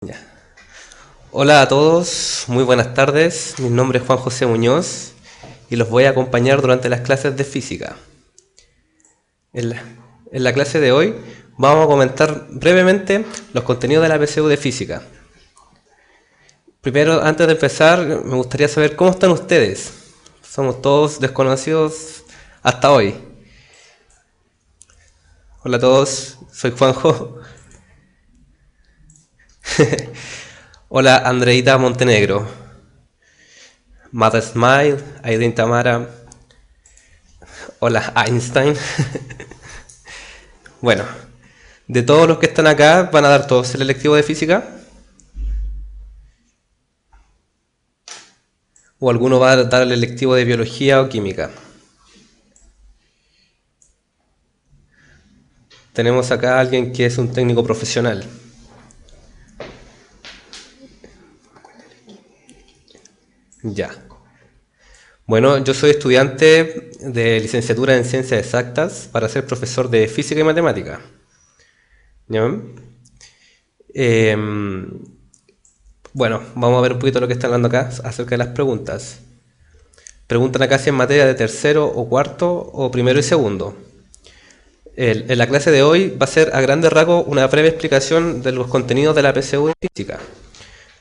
Ya. Hola a todos, muy buenas tardes. Mi nombre es Juan José Muñoz y los voy a acompañar durante las clases de física. En la, en la clase de hoy vamos a comentar brevemente los contenidos de la PSU de física. Primero, antes de empezar, me gustaría saber cómo están ustedes. Somos todos desconocidos hasta hoy. Hola a todos, soy Juanjo. Hola Andreita Montenegro. Mata Smile, Aidin Tamara. Hola Einstein. Bueno, de todos los que están acá, ¿van a dar todos el electivo de física? ¿O alguno va a dar el electivo de biología o química? Tenemos acá a alguien que es un técnico profesional. Ya. Bueno, yo soy estudiante de licenciatura en Ciencias Exactas para ser profesor de Física y Matemática. ¿Ya? Eh, bueno, vamos a ver un poquito lo que están hablando acá acerca de las preguntas. Preguntan acá si en materia de tercero o cuarto o primero y segundo. En la clase de hoy va a ser a grandes rasgos una breve explicación de los contenidos de la PSU de Física.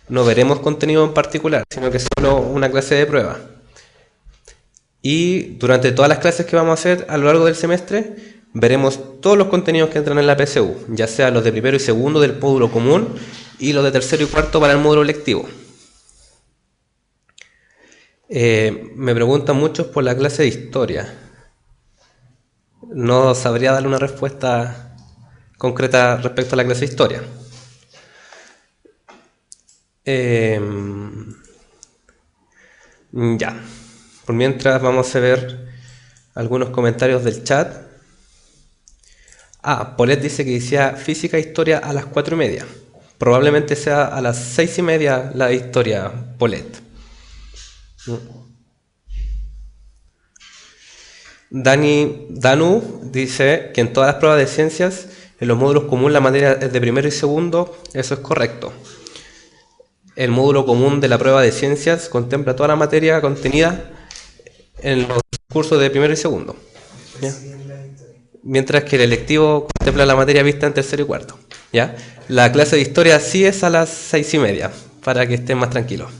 No veremos contenido en particular, sino que es solo una clase de prueba. Y durante todas las clases que vamos a hacer a lo largo del semestre, veremos todos los contenidos que entran en la PSU, ya sea los de primero y segundo del módulo común y los de tercero y cuarto para el módulo lectivo. Me preguntan muchos por la clase de historia. No sabría darle una respuesta concreta respecto a la clase de historia. Eh, ya. Por mientras vamos a ver algunos comentarios del chat. Polet dice que decía física e historia a las 4:30. Probablemente sea a las 6:30 la historia, Polet. Danu dice que en todas las pruebas de ciencias, en los módulos comunes la materia es de primero y segundo. Eso es correcto. El módulo común de la prueba de ciencias contempla toda la materia contenida en los cursos de primero y segundo. ¿Ya? Mientras que el electivo contempla la materia vista en tercero y cuarto. ¿Ya? La clase de historia sí es a las 6:30, para que estén más tranquilos.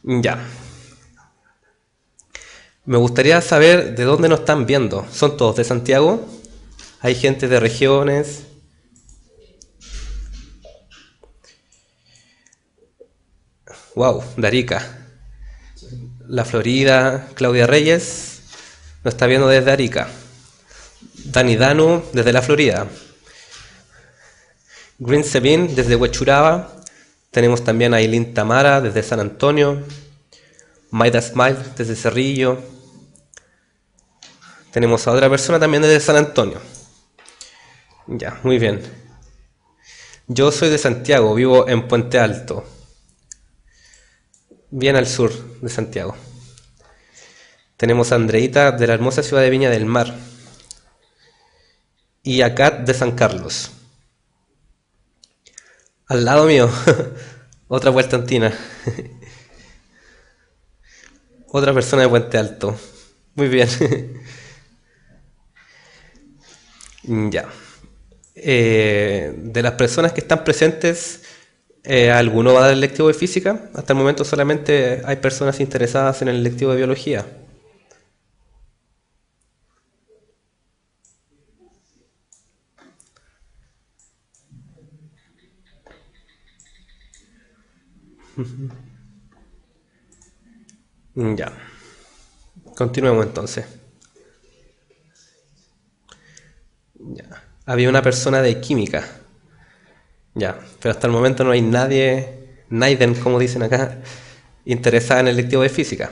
Ya. Me gustaría saber de dónde nos están viendo. ¿Son todos de Santiago? ¿Hay gente de regiones? Wow, de Arica. La Florida, Claudia Reyes nos está viendo desde Arica. Dani Danu desde la Florida. Green Sevin desde Huechuraba. Tenemos también a Ailín Tamara desde San Antonio. Maida Smile desde Cerrillo. Tenemos a otra persona también desde San Antonio. Ya, muy bien. Yo soy de Santiago, vivo en Puente Alto, bien al sur de Santiago. Tenemos a Andreita de la hermosa ciudad de Viña del Mar y a Kat de San Carlos. Al lado mío, otra vueltantina. Otra persona de Puente Alto. Muy bien. Ya. De las personas que están presentes, ¿alguno va a dar el lectivo de física? Hasta el momento solamente hay personas interesadas en el lectivo de biología. Ya. Continuemos entonces. Ya. Había una persona de química. Ya. Pero hasta el momento no hay nadie, Naiden, como dicen acá, interesada en el lectivo de física.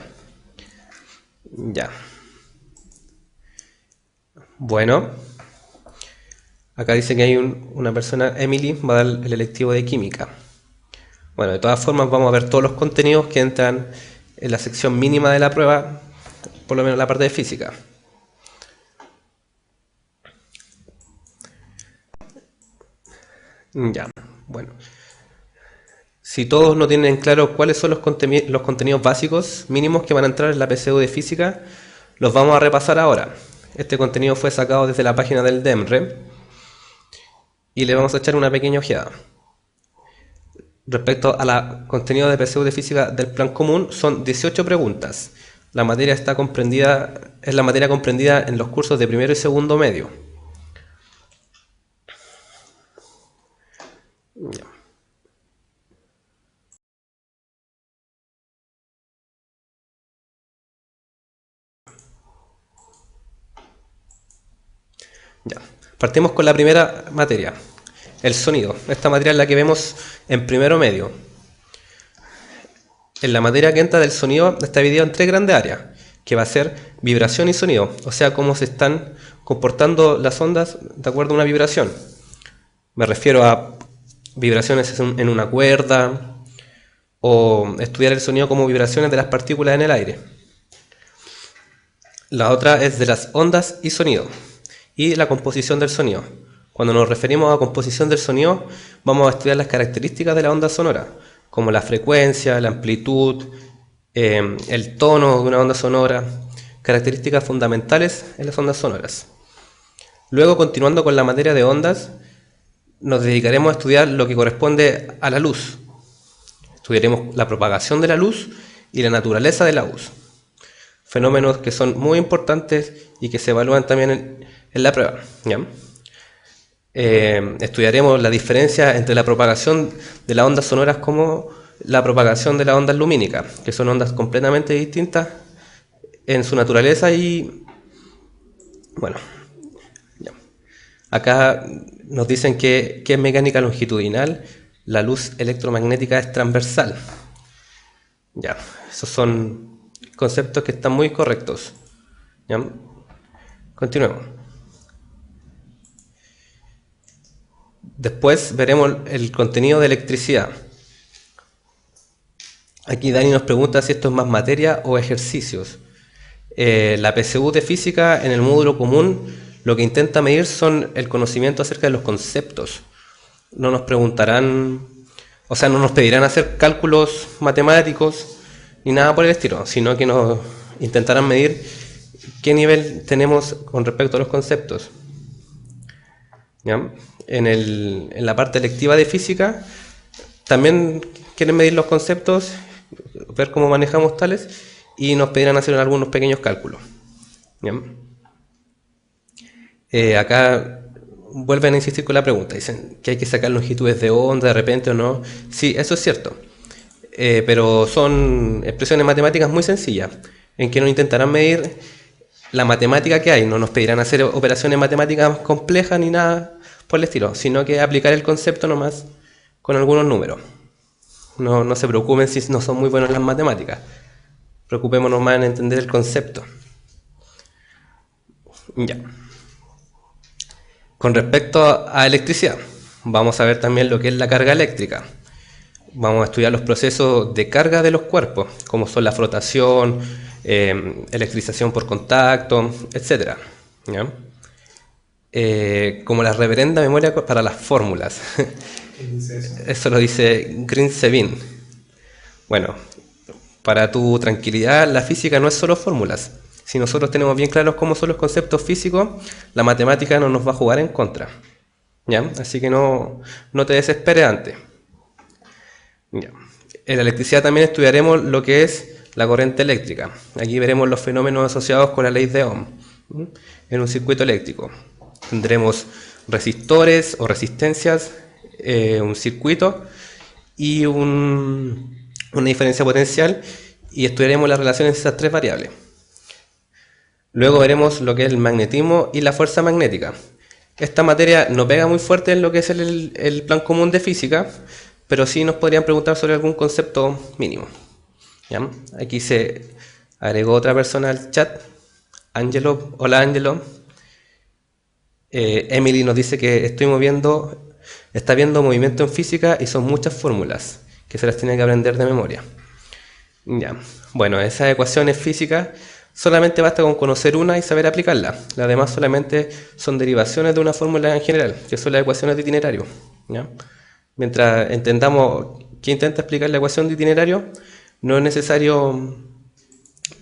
Ya. Bueno. Acá dice que hay una persona, Emily, va a dar el electivo de química. Bueno, de todas formas vamos a ver todos los contenidos que entran en la sección mínima de la prueba, por lo menos la parte de física. Ya. Bueno, si todos no tienen claro cuáles son los contenidos básicos mínimos que van a entrar en la PSU de física, los vamos a repasar ahora. Este contenido fue sacado desde la página del DEMRE y le vamos a echar una pequeña ojeada. Respecto al contenido de PSU de física del plan común, son 18 preguntas. La materia es la materia comprendida en los cursos de primero y segundo medio. Ya. Ya. Partimos con la primera materia, el sonido. Esta materia es la que vemos en primero medio. En la materia que entra del sonido está dividido en 3 grandes áreas, que va a ser vibración y sonido, o sea, cómo se están comportando las ondas de acuerdo a una vibración. Me refiero a vibraciones en una cuerda, o estudiar el sonido como vibraciones de las partículas en el aire. La otra es de las ondas y sonido, y la composición del sonido. Cuando nos referimos a composición del sonido, vamos a estudiar las características de la onda sonora, como la frecuencia, la amplitud, el tono de una onda sonora, características fundamentales en las ondas sonoras. Luego, continuando con la materia de ondas, nos dedicaremos a estudiar lo que corresponde a la luz. Estudiaremos la propagación de la luz y la naturaleza de la luz. Fenómenos que son muy importantes y que se evalúan también en la prueba, ¿ya? Estudiaremos la diferencia entre la propagación de las ondas sonoras como la propagación de las ondas lumínicas, que son ondas completamente distintas en su naturaleza y bueno, ya. Acá nos dicen que es mecánica longitudinal, la luz electromagnética es transversal. Ya, esos son conceptos que están muy correctos. ¿Ya? Continuemos. Después veremos el contenido de electricidad. Aquí Dani nos pregunta si esto es más materia o ejercicios. La PSU de física en el módulo común lo que intenta medir son el conocimiento acerca de los conceptos. No nos preguntarán, o sea, no nos pedirán hacer cálculos matemáticos ni nada por el estilo, sino que nos intentarán medir qué nivel tenemos con respecto a los conceptos. ¿Ya? En la parte electiva de física también quieren medir los conceptos, ver cómo manejamos tales y nos pedirán hacer algunos pequeños cálculos. ¿Ya? Acá vuelven a insistir con la pregunta, dicen que hay que sacar longitudes de onda de repente o no. Sí, eso es cierto, pero son expresiones matemáticas muy sencillas, en que no intentarán medir la matemática que hay, no nos pedirán hacer operaciones matemáticas complejas ni nada por el estilo, sino que aplicar el concepto nomás con algunos números. No se preocupen si no son muy buenos en las matemáticas, preocupémonos más en entender el concepto. Ya. Con respecto a electricidad, vamos a ver también lo que es la carga eléctrica. Vamos a estudiar los procesos de carga de los cuerpos, como son la frotación, electrización por contacto, etc. ¿Ya? Como la reverenda memoria para las fórmulas. ¿Qué dice eso? Eso lo dice Green-Sevin. Bueno, para tu tranquilidad, la física no es solo fórmulas. Si nosotros tenemos bien claros cómo son los conceptos físicos, la matemática no nos va a jugar en contra. ¿Ya? Así que no te desesperes antes. Ya. En la electricidad también estudiaremos lo que es la corriente eléctrica. Aquí veremos los fenómenos asociados con la ley de Ohm en un circuito eléctrico. Tendremos resistores o resistencias, un circuito y una diferencia potencial, y estudiaremos las relaciones de esas 3 variables. Luego veremos lo que es el magnetismo y la fuerza magnética. Esta materia no pega muy fuerte en lo que es el plan común de física, pero sí nos podrían preguntar sobre algún concepto mínimo. ¿Ya? Aquí se agregó otra persona al chat, Angelo. Hola Angelo. Emily nos dice que está viendo movimiento en física y son muchas fórmulas que se las tiene que aprender de memoria. Ya. Bueno, esas ecuaciones físicas solamente basta con conocer una y saber aplicarla. Las demás solamente son derivaciones de una fórmula en general, que son las ecuaciones de itinerario. ¿Ya? Mientras entendamos qué intenta explicar la ecuación de itinerario, no es necesario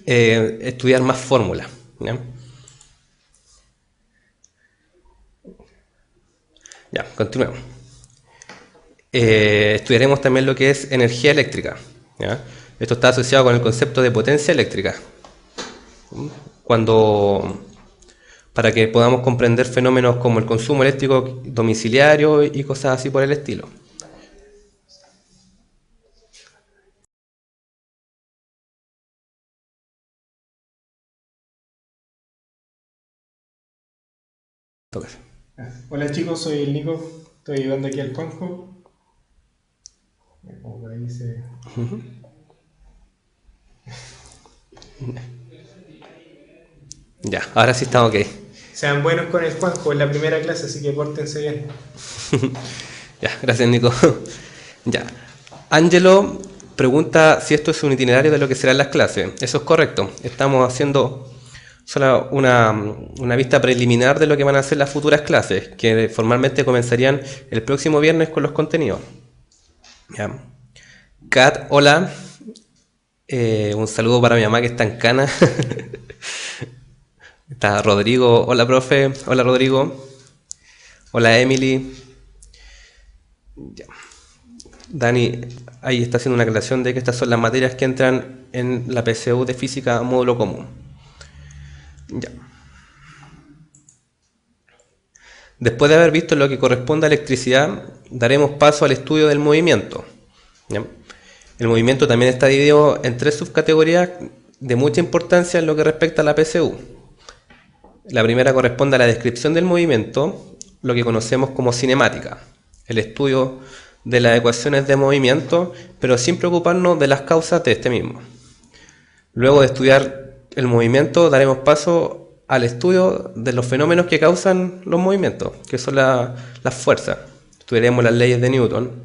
estudiar más fórmulas, ¿ya? Ya, continuemos. Estudiaremos también lo que es energía eléctrica, ¿ya? Esto está asociado con el concepto de potencia eléctrica. Para que podamos comprender fenómenos como el consumo eléctrico domiciliario y cosas así por el estilo. Hola chicos, soy el Nico, estoy ayudando aquí al Juanjo. Como por ahí se... Ya, ahora sí estamos ok. Sean buenos con el Juanjo, es la primera clase, así que pórtense bien. Ya, gracias Nico. Ya. Angelo pregunta si esto es un itinerario de lo que serán las clases. Eso es correcto. Estamos haciendo solo una vista preliminar de lo que van a ser las futuras clases, que formalmente comenzarían el próximo viernes con los contenidos. Ya. Kat, hola. Un saludo para mi mamá que está en Cana. Está Rodrigo. Hola, profe. Hola, Rodrigo. Hola, Emily. Ya. Dani ahí está haciendo una aclaración de que estas son las materias que entran en la PSU de física módulo común. Ya. Después de haber visto lo que corresponde a electricidad, daremos paso al estudio del movimiento. ¿Ya? El movimiento también está dividido en 3 subcategorías de mucha importancia en lo que respecta a la PSU. La primera corresponde a la descripción del movimiento, lo que conocemos como cinemática, el estudio de las ecuaciones de movimiento, pero sin preocuparnos de las causas de este mismo. Luego de estudiar el movimiento, daremos paso al estudio de los fenómenos que causan los movimientos, que son las fuerzas. Estudiaremos las leyes de Newton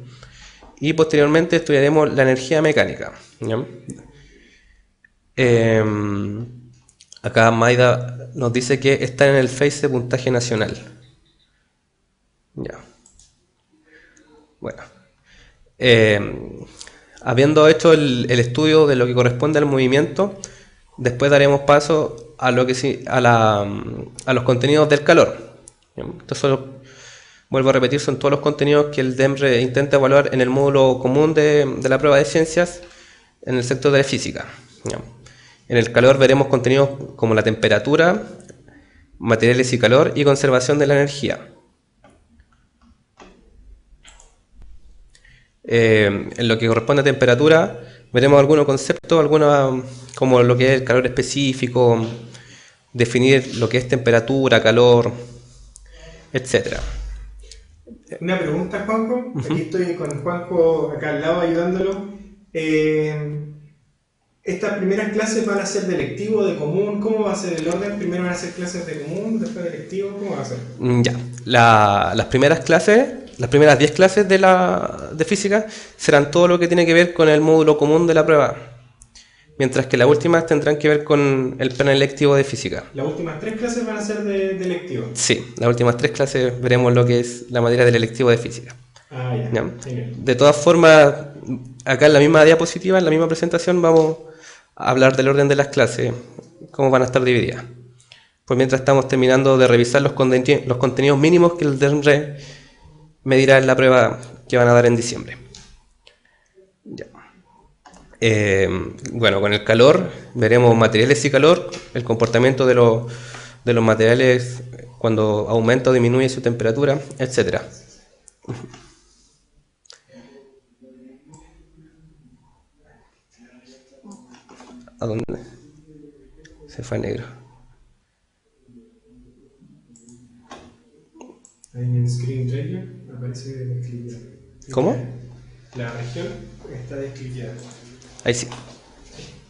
y posteriormente estudiaremos la energía mecánica. ¿Ya? Acá Maida nos dice que está en el Face de puntaje nacional. Ya. Bueno. Habiendo hecho el estudio de lo que corresponde al movimiento, después daremos paso a lo que a los contenidos del calor. Entonces, vuelvo a repetir, son todos los contenidos que el DEMRE intenta evaluar en el módulo común de la prueba de ciencias en el sector de física. En el calor veremos contenidos como la temperatura, materiales y calor y conservación de la energía. En lo que corresponde a temperatura, veremos algunos conceptos, como lo que es el calor específico, definir lo que es temperatura, calor, etcétera. Una pregunta, Juanjo. Aquí estoy con Juanjo acá al lado ayudándolo. ¿Estas primeras clases van a ser de electivo o de común? ¿Cómo va a ser el orden? ¿Primero van a ser clases de común, después de electivo? ¿Cómo va a ser? Ya, las primeras clases, las primeras 10 clases de física serán todo lo que tiene que ver con el módulo común de la prueba, mientras que las últimas tendrán que ver con el plan electivo de física. ¿Las últimas 3 clases van a ser de electivo? Sí, las últimas 3 clases veremos lo que es la materia del electivo de física. Ah, ya. ¿Ya? De todas formas, acá en la misma diapositiva, en la misma presentación, vamos a hablar del orden de las clases, cómo van a estar divididas. Pues mientras estamos terminando de revisar los contenidos mínimos que el DEMRE medirá en la prueba que van a dar en diciembre. Ya. Bueno, con el calor veremos materiales y calor, el comportamiento de los materiales cuando aumenta o disminuye su temperatura, etcétera. ¿A dónde? Se fue a negro. Ahí en el screen trailer aparece descliqueada. ¿Cómo? La región está descliqueada. Ahí sí.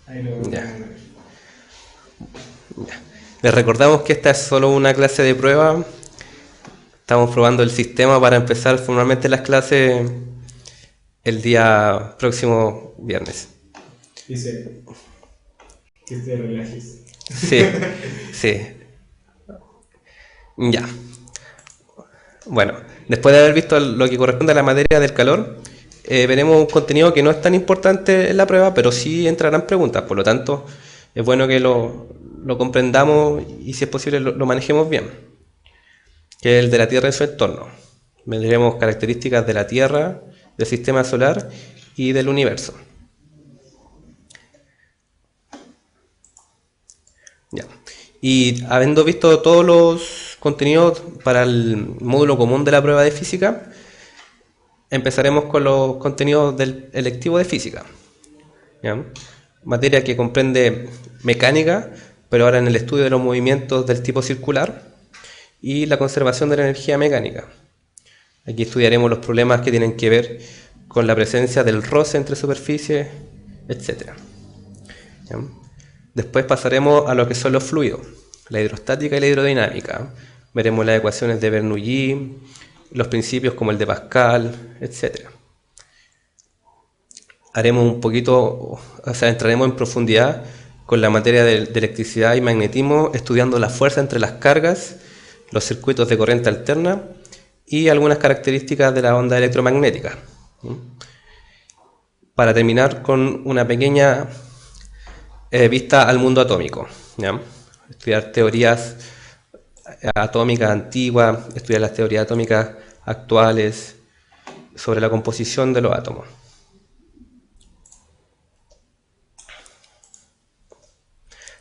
Ahí lo Ya. Ya. Les recordamos que esta es solo una clase de prueba. Estamos probando el sistema para empezar formalmente las clases el día próximo viernes. Dice que te relajes. Sí, sí. Ya. Bueno, después de haber visto lo que corresponde a la materia del calor, veremos un contenido que no es tan importante en la prueba, pero sí entrarán preguntas. Por lo tanto, es bueno que lo comprendamos y, si es posible, lo manejemos bien, que es el de la Tierra y su entorno. Veremos características de la Tierra, del sistema solar y del universo. Ya. Y habiendo visto todos los contenidos para el módulo común de la prueba de física, empezaremos con los contenidos del electivo de física. ¿Ya? Materia que comprende mecánica, pero ahora en el estudio de los movimientos del tipo circular, y la conservación de la energía mecánica. Aquí estudiaremos los problemas que tienen que ver con la presencia del roce entre superficies, etc. ¿Ya? Después pasaremos a lo que son los fluidos, la hidrostática y la hidrodinámica. Veremos las ecuaciones de Bernoulli, los principios como el de Pascal, etc. Haremos un poquito, entraremos en profundidad con la materia de electricidad y magnetismo, estudiando la fuerza entre las cargas, los circuitos de corriente alterna y algunas características de la onda electromagnética. Para terminar con una pequeña vista al mundo atómico. ¿Ya? Estudiar teorías atómicas antiguas, estudiar las teorías atómicas actuales sobre la composición de los átomos.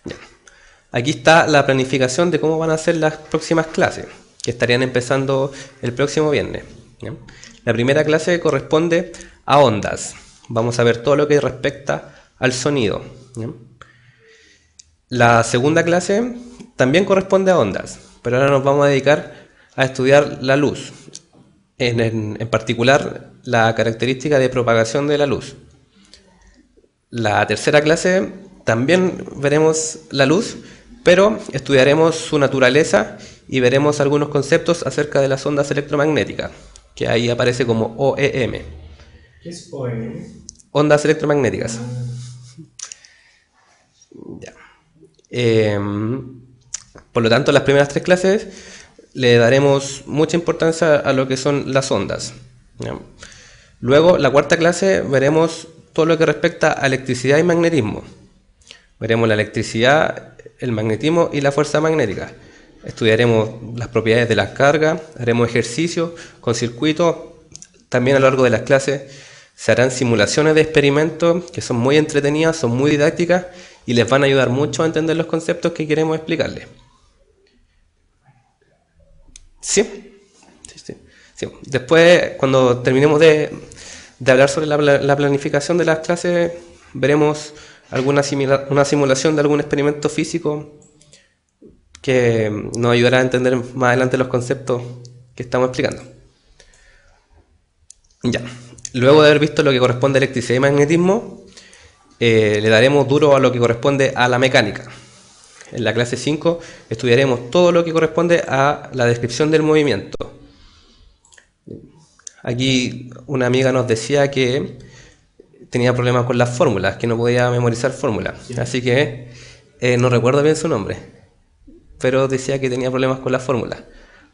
Ya. Aquí está la planificación de cómo van a ser las próximas clases, que estarían empezando el próximo viernes. ¿Ya? La primera clase corresponde a ondas. Vamos a ver todo lo que respecta al sonido. ¿Ya? La segunda clase también corresponde a ondas, pero ahora nos vamos a dedicar a estudiar la luz, en particular la característica de propagación de la luz. La tercera clase también veremos la luz, pero estudiaremos su naturaleza y veremos algunos conceptos acerca de las ondas electromagnéticas, que ahí aparece como OEM. ¿Qué es OEM? Ondas electromagnéticas. Ya. Por lo tanto, en las primeras tres clases le daremos mucha importancia a lo que son las ondas. ¿Ya? Luego, la cuarta clase, veremos todo lo que respecta a electricidad y magnetismo. Veremos la electricidad, el magnetismo y la fuerza magnética. Estudiaremos las propiedades de las cargas, haremos ejercicios con circuitos. También a lo largo de las clases se harán simulaciones de experimentos que son muy entretenidas, son muy didácticas y les van a ayudar mucho a entender los conceptos que queremos explicarles. ¿Sí? Sí. Después, cuando terminemos de hablar sobre la planificación de las clases, veremos una simulación de algún experimento físico que nos ayudará a entender más adelante los conceptos que estamos explicando. Ya. Luego de haber visto lo que corresponde a electricidad y magnetismo, le daremos duro a lo que corresponde a la mecánica. En la clase 5 estudiaremos todo lo que corresponde a la descripción del movimiento. Aquí una amiga nos decía que tenía problemas con las fórmulas, que no podía memorizar fórmulas. Sí. Así que no recuerdo bien su nombre, pero decía que tenía problemas con las fórmulas.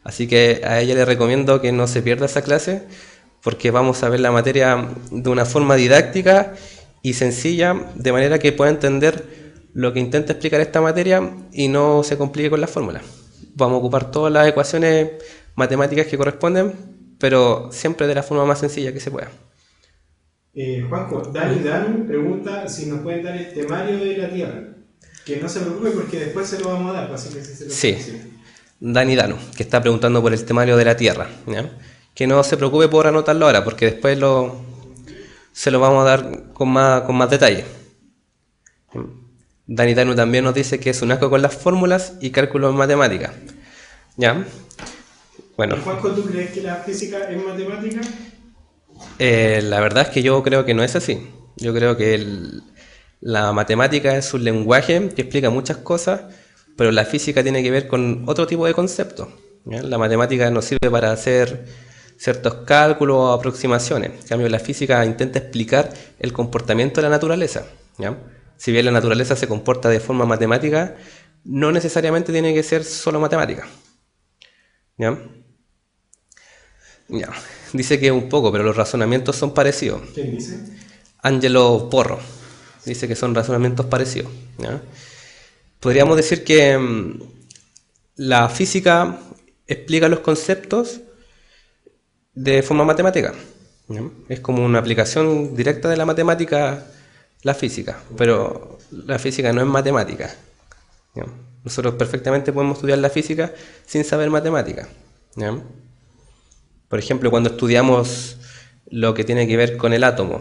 Así que a ella le recomiendo que no se pierda esa clase, porque vamos a ver la materia de una forma didáctica y sencilla, de manera que pueda entender lo que intenta explicar esta materia y no se complique con las fórmulas. Vamos a ocupar todas las ecuaciones matemáticas que corresponden, pero siempre de la forma más sencilla que se pueda. Juanjo, Dani pregunta si nos pueden dar el temario de la Tierra. Que no se preocupe porque después se lo vamos a dar, así que se lo sí, Dani Danu, que está preguntando por el temario de la Tierra. ¿Ya? Que no se preocupe por anotarlo ahora, porque después se lo vamos a dar con más detalle. Dani Danu también nos dice que es un asco con las fórmulas y cálculos en matemáticas. ¿Ya? Bueno. ¿Y Juanjo, tú crees que la física es matemática? La verdad es que yo creo que no es así. Yo creo que la matemática es un lenguaje que explica muchas cosas, pero la física tiene que ver con otro tipo de conceptos. ¿Ya? La matemática nos sirve para hacer ciertos cálculos o aproximaciones. En cambio, la física intenta explicar el comportamiento de la naturaleza. ¿Ya? Si bien la naturaleza se comporta de forma matemática, no necesariamente tiene que ser solo matemática. ¿Ya? Ya. Dice que un poco, pero los razonamientos son parecidos. ¿Quién dice? Angelo Porro dice que son razonamientos parecidos. ¿Ya? Podríamos decir que la física explica los conceptos de forma matemática. ¿Ya? Es como una aplicación directa de la matemática, la física, pero la física no es matemática. ¿Ya? Nosotros perfectamente podemos estudiar la física sin saber matemática. ¿Ya? Por ejemplo, cuando estudiamos lo que tiene que ver con el átomo,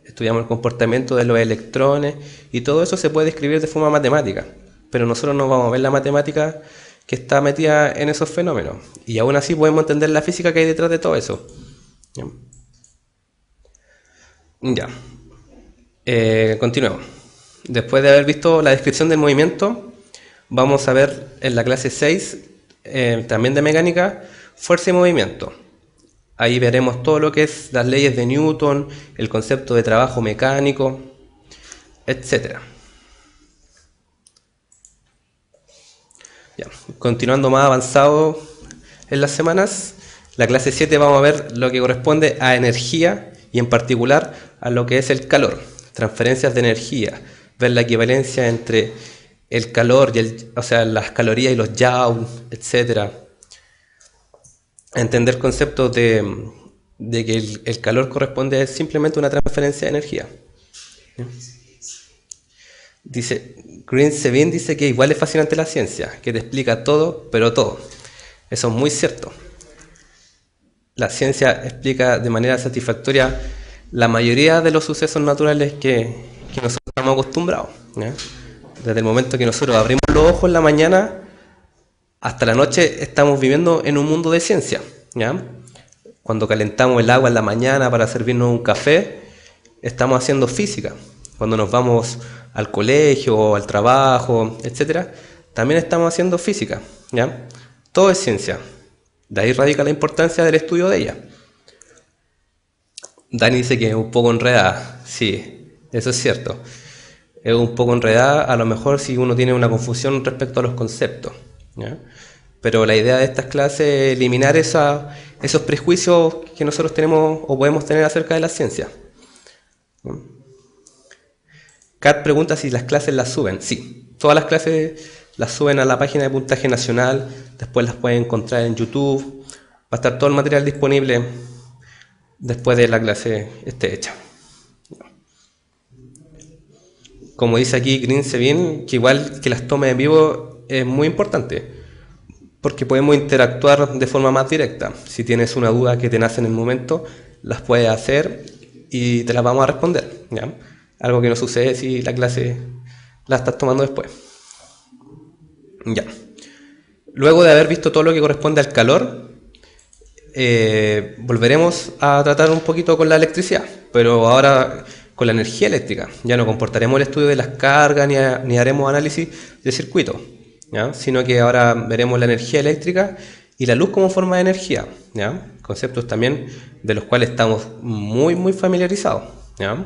estudiamos el comportamiento de los electrones y todo eso se puede describir de forma matemática, pero nosotros no vamos a ver la matemática que está metida en esos fenómenos y aún así podemos entender la física que hay detrás de todo eso. Ya. Ya. Continuemos. Después de haber visto la descripción del movimiento, vamos a ver en la clase 6, también de mecánica, fuerza y movimiento. Ahí veremos todo lo que es las leyes de Newton, el concepto de trabajo mecánico, etc. Ya. Continuando más avanzado en las semanas, la clase 7 vamos a ver lo que corresponde a energía y en particular a lo que es el calor, transferencias de energía, ver la equivalencia entre el calor y o sea, las calorías y los joules, etc. Entender conceptos de que el calor corresponde simplemente a una transferencia de energía. ¿Sí? Dice, Green dice que igual es fascinante la ciencia, que te explica todo, pero todo. Eso es muy cierto. La ciencia explica de manera satisfactoria la mayoría de los sucesos naturales que nosotros estamos acostumbrados. ¿Ya? Desde el momento que nosotros abrimos los ojos en la mañana hasta la noche estamos viviendo en un mundo de ciencia. ¿Ya? Cuando calentamos el agua en la mañana para servirnos un café, estamos haciendo física. Cuando nos vamos al colegio, al trabajo, etc., también estamos haciendo física. ¿Ya? Todo es ciencia. De ahí radica la importancia del estudio de ella. Dani dice que es un poco enredada. Sí, eso es cierto. Es un poco enredada, a lo mejor si uno tiene una confusión respecto a los conceptos. ¿Ya? Pero la idea de estas clases es eliminar esos prejuicios que nosotros tenemos o podemos tener acerca de la ciencia. Kat pregunta si las clases las suben. Sí, todas las clases las suben a la página de Puntaje Nacional, después las pueden encontrar en YouTube, va a estar todo el material disponible después de la clase esté hecha. Como dice aquí Green, que igual que las tomes en vivo es muy importante, porque podemos interactuar de forma más directa. Si tienes una duda que te nace en el momento, las puedes hacer y te las vamos a responder, ¿ya? Algo que no sucede si la clase la estás tomando después. Ya. Luego de haber visto todo lo que corresponde al calor, volveremos a tratar un poquito con la electricidad, pero ahora con la energía eléctrica. Ya no comportaremos el estudio de las cargas ni haremos análisis de circuitos, ¿ya? Sino que ahora veremos la energía eléctrica y la luz como forma de energía, ¿ya? Conceptos también de los cuales estamos muy familiarizados, ¿ya?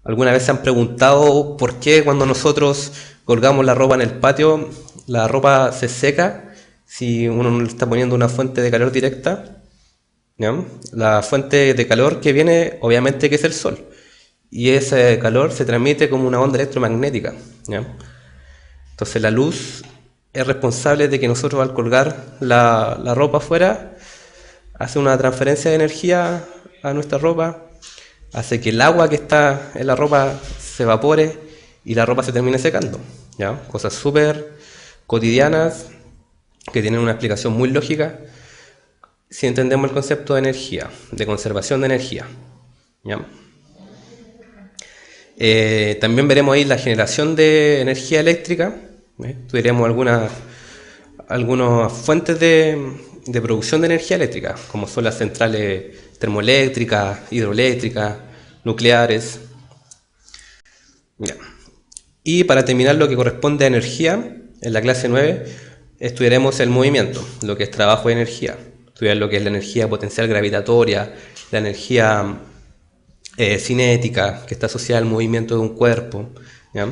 ¿Alguna vez se han preguntado por qué cuando nosotros colgamos la ropa en el patio, la ropa se seca si uno no le está poniendo una fuente de calor directa? ¿Ya? La fuente de calor que viene, obviamente, que es el sol. Y ese calor se transmite como una onda electromagnética. ¿Ya? Entonces la luz es responsable de que nosotros al colgar la ropa afuera, hace una transferencia de energía a nuestra ropa, hace que el agua que está en la ropa se evapore y la ropa se termine secando. ¿Ya? Cosas súper cotidianas que tienen una explicación muy lógica si entendemos el concepto de energía, de conservación de energía. ¿Ya? También veremos ahí la generación de energía eléctrica. Estudiaremos algunas fuentes de producción de energía eléctrica, como son las centrales termoeléctricas, hidroeléctricas, nucleares. Ya. Y para terminar lo que corresponde a energía, en la clase 9 estudiaremos el movimiento, lo que es trabajo de energía. Estudiar lo que es la energía potencial gravitatoria, la energía cinética, que está asociada al movimiento de un cuerpo. ¿Ya?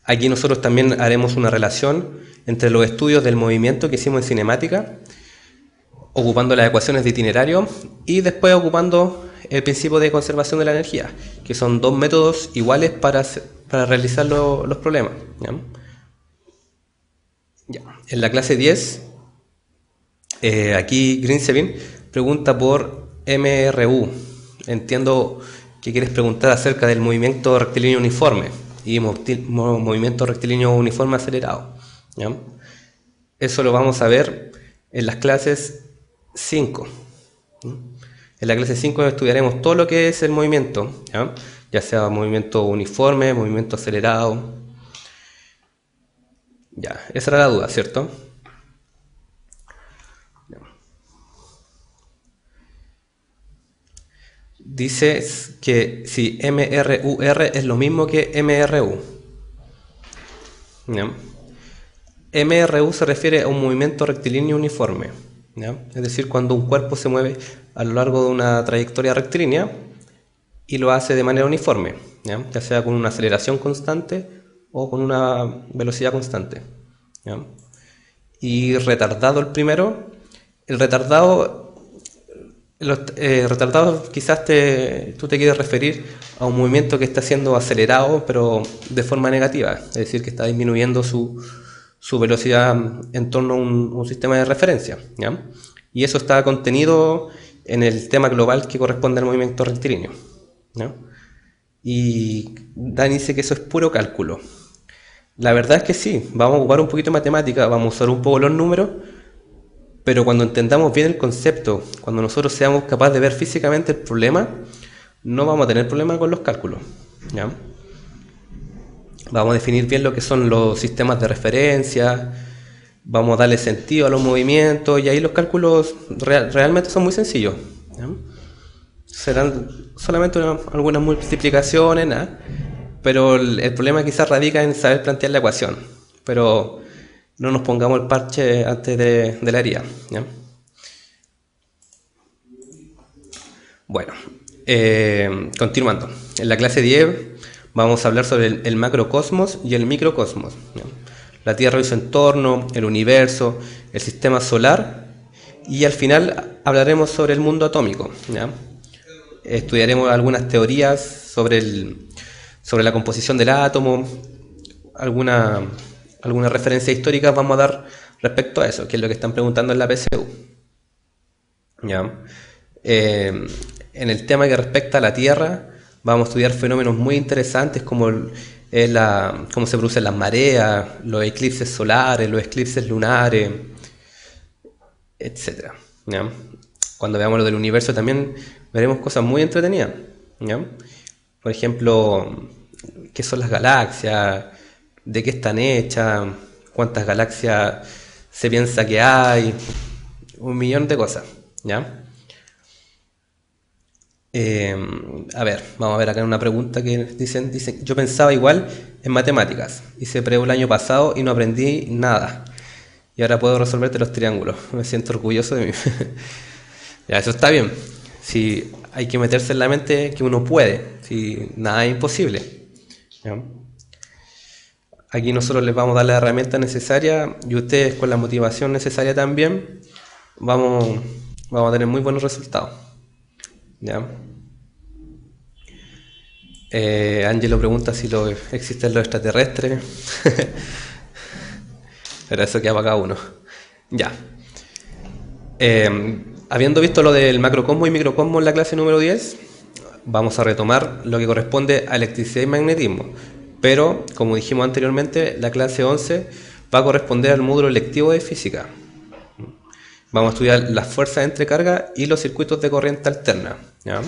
Aquí nosotros también haremos una relación entre los estudios del movimiento que hicimos en cinemática ocupando las ecuaciones de itinerario y después ocupando el principio de conservación de la energía, que son dos métodos iguales para realizar los problemas. ¿Ya? Ya. En la clase 10, aquí Grinsevin pregunta por MRU. Entiendo que quieres preguntar acerca del movimiento rectilíneo uniforme y movimiento rectilíneo uniforme acelerado. ¿Ya? Eso lo vamos a ver en las clases 5. En la clase 5 estudiaremos todo lo que es el movimiento, ya sea movimiento uniforme, movimiento acelerado. Ya, esa era la duda, ¿cierto? Dice que si MRUR es lo mismo que MRU. ¿Ya? MRU se refiere a un movimiento rectilíneo uniforme, ¿ya? Es decir, cuando un cuerpo se mueve a lo largo de una trayectoria rectilínea y lo hace de manera uniforme, ya sea con una aceleración constante o con una velocidad constante. ¿Ya? Y retardado el primero, el retardado, retardado quizás tú te quieres referir a un movimiento que está siendo acelerado pero de forma negativa, es decir, que está disminuyendo su velocidad en torno a un sistema de referencia, ¿ya? Y eso está contenido en el tema global que corresponde al movimiento rectilíneo, ¿ya? Y Dan dice que eso es puro cálculo. La verdad es que sí, vamos a ocupar un poquito de matemática, vamos a usar un poco los números, pero cuando entendamos bien el concepto, cuando nosotros seamos capaces de ver físicamente el problema, no vamos a tener problema con los cálculos, ¿ya? Vamos a definir bien lo que son los sistemas de referencia, vamos a darle sentido a los movimientos y ahí los cálculos realmente son muy sencillos, ¿ya? Serán solamente algunas multiplicaciones, ¿no? Pero el problema quizás radica en saber plantear la ecuación, pero no nos pongamos el parche antes de la herida, ¿ya? Bueno, continuando. En la clase 10 vamos a hablar sobre el macrocosmos y el microcosmos, ¿ya? La Tierra y su entorno, el universo, el sistema solar y al final hablaremos sobre el mundo atómico, ¿ya? Estudiaremos algunas teorías sobre la composición del átomo, algunas referencias históricas vamos a dar respecto a eso, que es lo que están preguntando en la PSU. ¿Ya? En el tema que respecta a la Tierra, vamos a estudiar fenómenos muy interesantes como cómo se producen las mareas, los eclipses solares, los eclipses lunares, etc. ¿Ya? Cuando veamos lo del universo también veremos cosas muy entretenidas, ¿ya? Por ejemplo, qué son las galaxias, de qué están hechas, cuántas galaxias se piensa que hay, un millón de cosas, ¿ya? A ver, vamos a ver acá una pregunta que dicen, yo pensaba igual en matemáticas, hice preu el año pasado y no aprendí nada, y ahora puedo resolverte los triángulos, me siento orgulloso de mí. Ya, eso está bien, si hay que meterse en la mente que uno puede, si nada es imposible, ¿ya? Aquí nosotros les vamos a dar la herramienta necesaria y ustedes con la motivación necesaria también vamos a tener muy buenos resultados, ¿ya? Angelo pregunta si existen los extraterrestres. Pero eso queda para cada uno. Ya. Habiendo visto lo del macrocosmos y microcosmos en la clase número 10, vamos a retomar lo que corresponde a electricidad y magnetismo. Pero, como dijimos anteriormente, la clase 11 va a corresponder al módulo electivo de física. Vamos a estudiar las fuerzas entre carga y los circuitos de corriente alterna, ¿ya?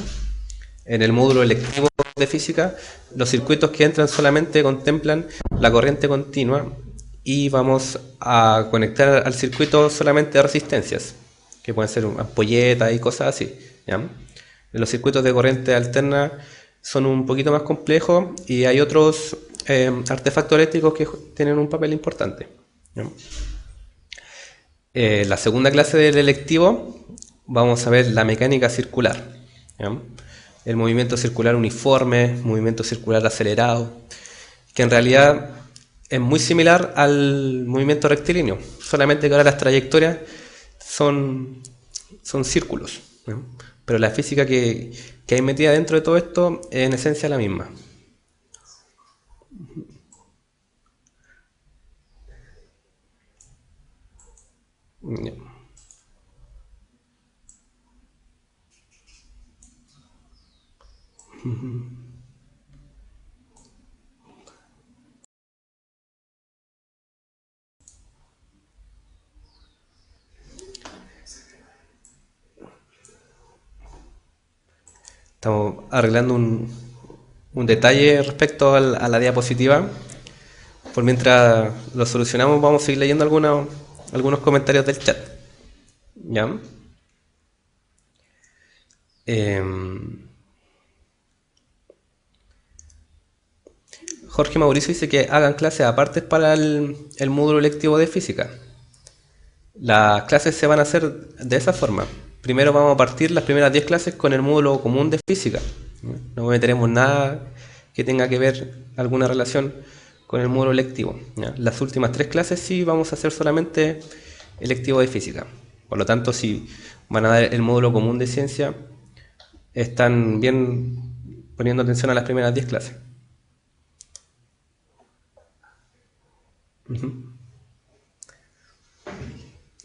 En el módulo electivo de física, los circuitos que entran solamente contemplan la corriente continua y vamos a conectar al circuito solamente resistencias, que pueden ser ampolletas y cosas así, ¿ya? Los circuitos de corriente alterna son un poquito más complejos y hay otros artefactos eléctricos que tienen un papel importante, ¿ya? La segunda clase del electivo vamos a ver la mecánica circular, ¿ya? El movimiento circular uniforme, movimiento circular acelerado, que en realidad es muy similar al movimiento rectilíneo, solamente que ahora las trayectorias son son círculos, ¿no? Pero la física que hay metida dentro de todo esto es en esencia la misma. Ya. Estamos arreglando un detalle respecto a la diapositiva. Por mientras lo solucionamos, vamos a seguir leyendo algunos comentarios del chat. ¿Ya? Jorge Mauricio dice que hagan clases aparte para el módulo lectivo de física. Las clases se van a hacer de esa forma. Primero vamos a partir las primeras 10 clases con el módulo común de física. No meteremos nada que tenga que ver alguna relación con el módulo lectivo. ¿Ya? Las últimas 3 clases sí vamos a hacer solamente el lectivo de física. Por lo tanto, si van a dar el módulo común de ciencia, están bien poniendo atención a las primeras 10 clases.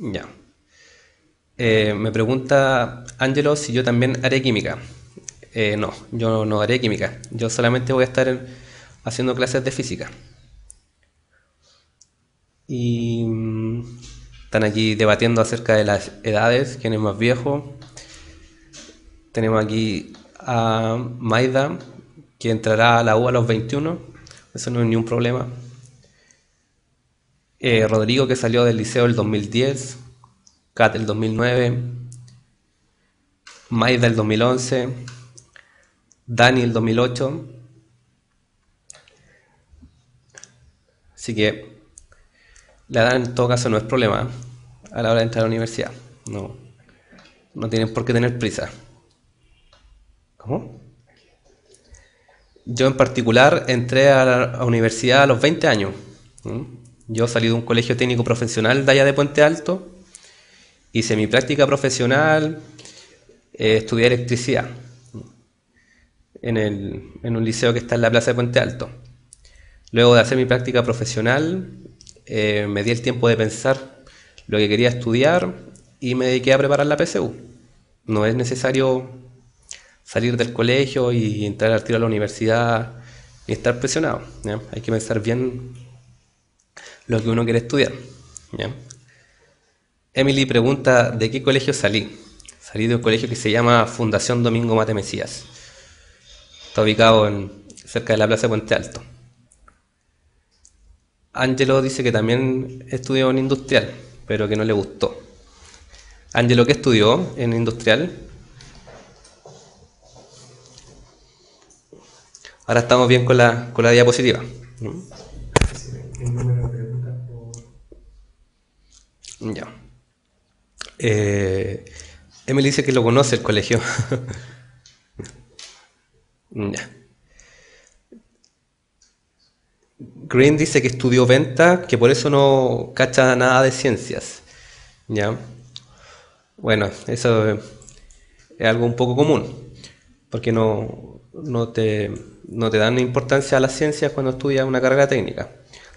Ya. Me pregunta Ángelo si yo también haré química. No, yo no haré química. Yo solamente voy a estar haciendo clases de física. Y están aquí debatiendo acerca de las edades, quién es más viejo. Tenemos aquí a Maida, que entrará a la U a los 21. Eso no es ni un problema. Rodrigo, que salió del liceo el 2010. Kat el 2009. Maida el 2011. Dani el 2008. Así que la edad en todo caso no es problema a la hora de entrar a la universidad. No tienen por qué tener prisa. ¿Cómo? Yo en particular entré a la universidad a los 20 años. Yo salí de un colegio técnico profesional de allá de Puente Alto, hice mi práctica profesional, estudié electricidad en un liceo que está en la plaza de Puente Alto. Luego de hacer mi práctica profesional, me di el tiempo de pensar lo que quería estudiar y me dediqué a preparar la PSU. No es necesario salir del colegio y entrar al tiro a la universidad y estar presionado, ¿ya? Hay que pensar bien lo que uno quiere estudiar, ¿ya? Emily pregunta ¿de qué colegio salí? Salí de un colegio que se llama Fundación Domingo Mate Mesías. Está ubicado cerca de la plaza de Puente Alto. Ángelo dice que también estudió en industrial, pero que no le gustó. Ángelo, ¿qué estudió en industrial? Ahora estamos bien con la diapositiva. El número de preguntas por... Ya. Emily dice que lo conoce el colegio. Ya. Green dice que estudió venta, que por eso no cacha nada de ciencias. ¿Ya? Bueno, eso es algo un poco común, porque no te dan importancia a las ciencias cuando estudias una carrera técnica.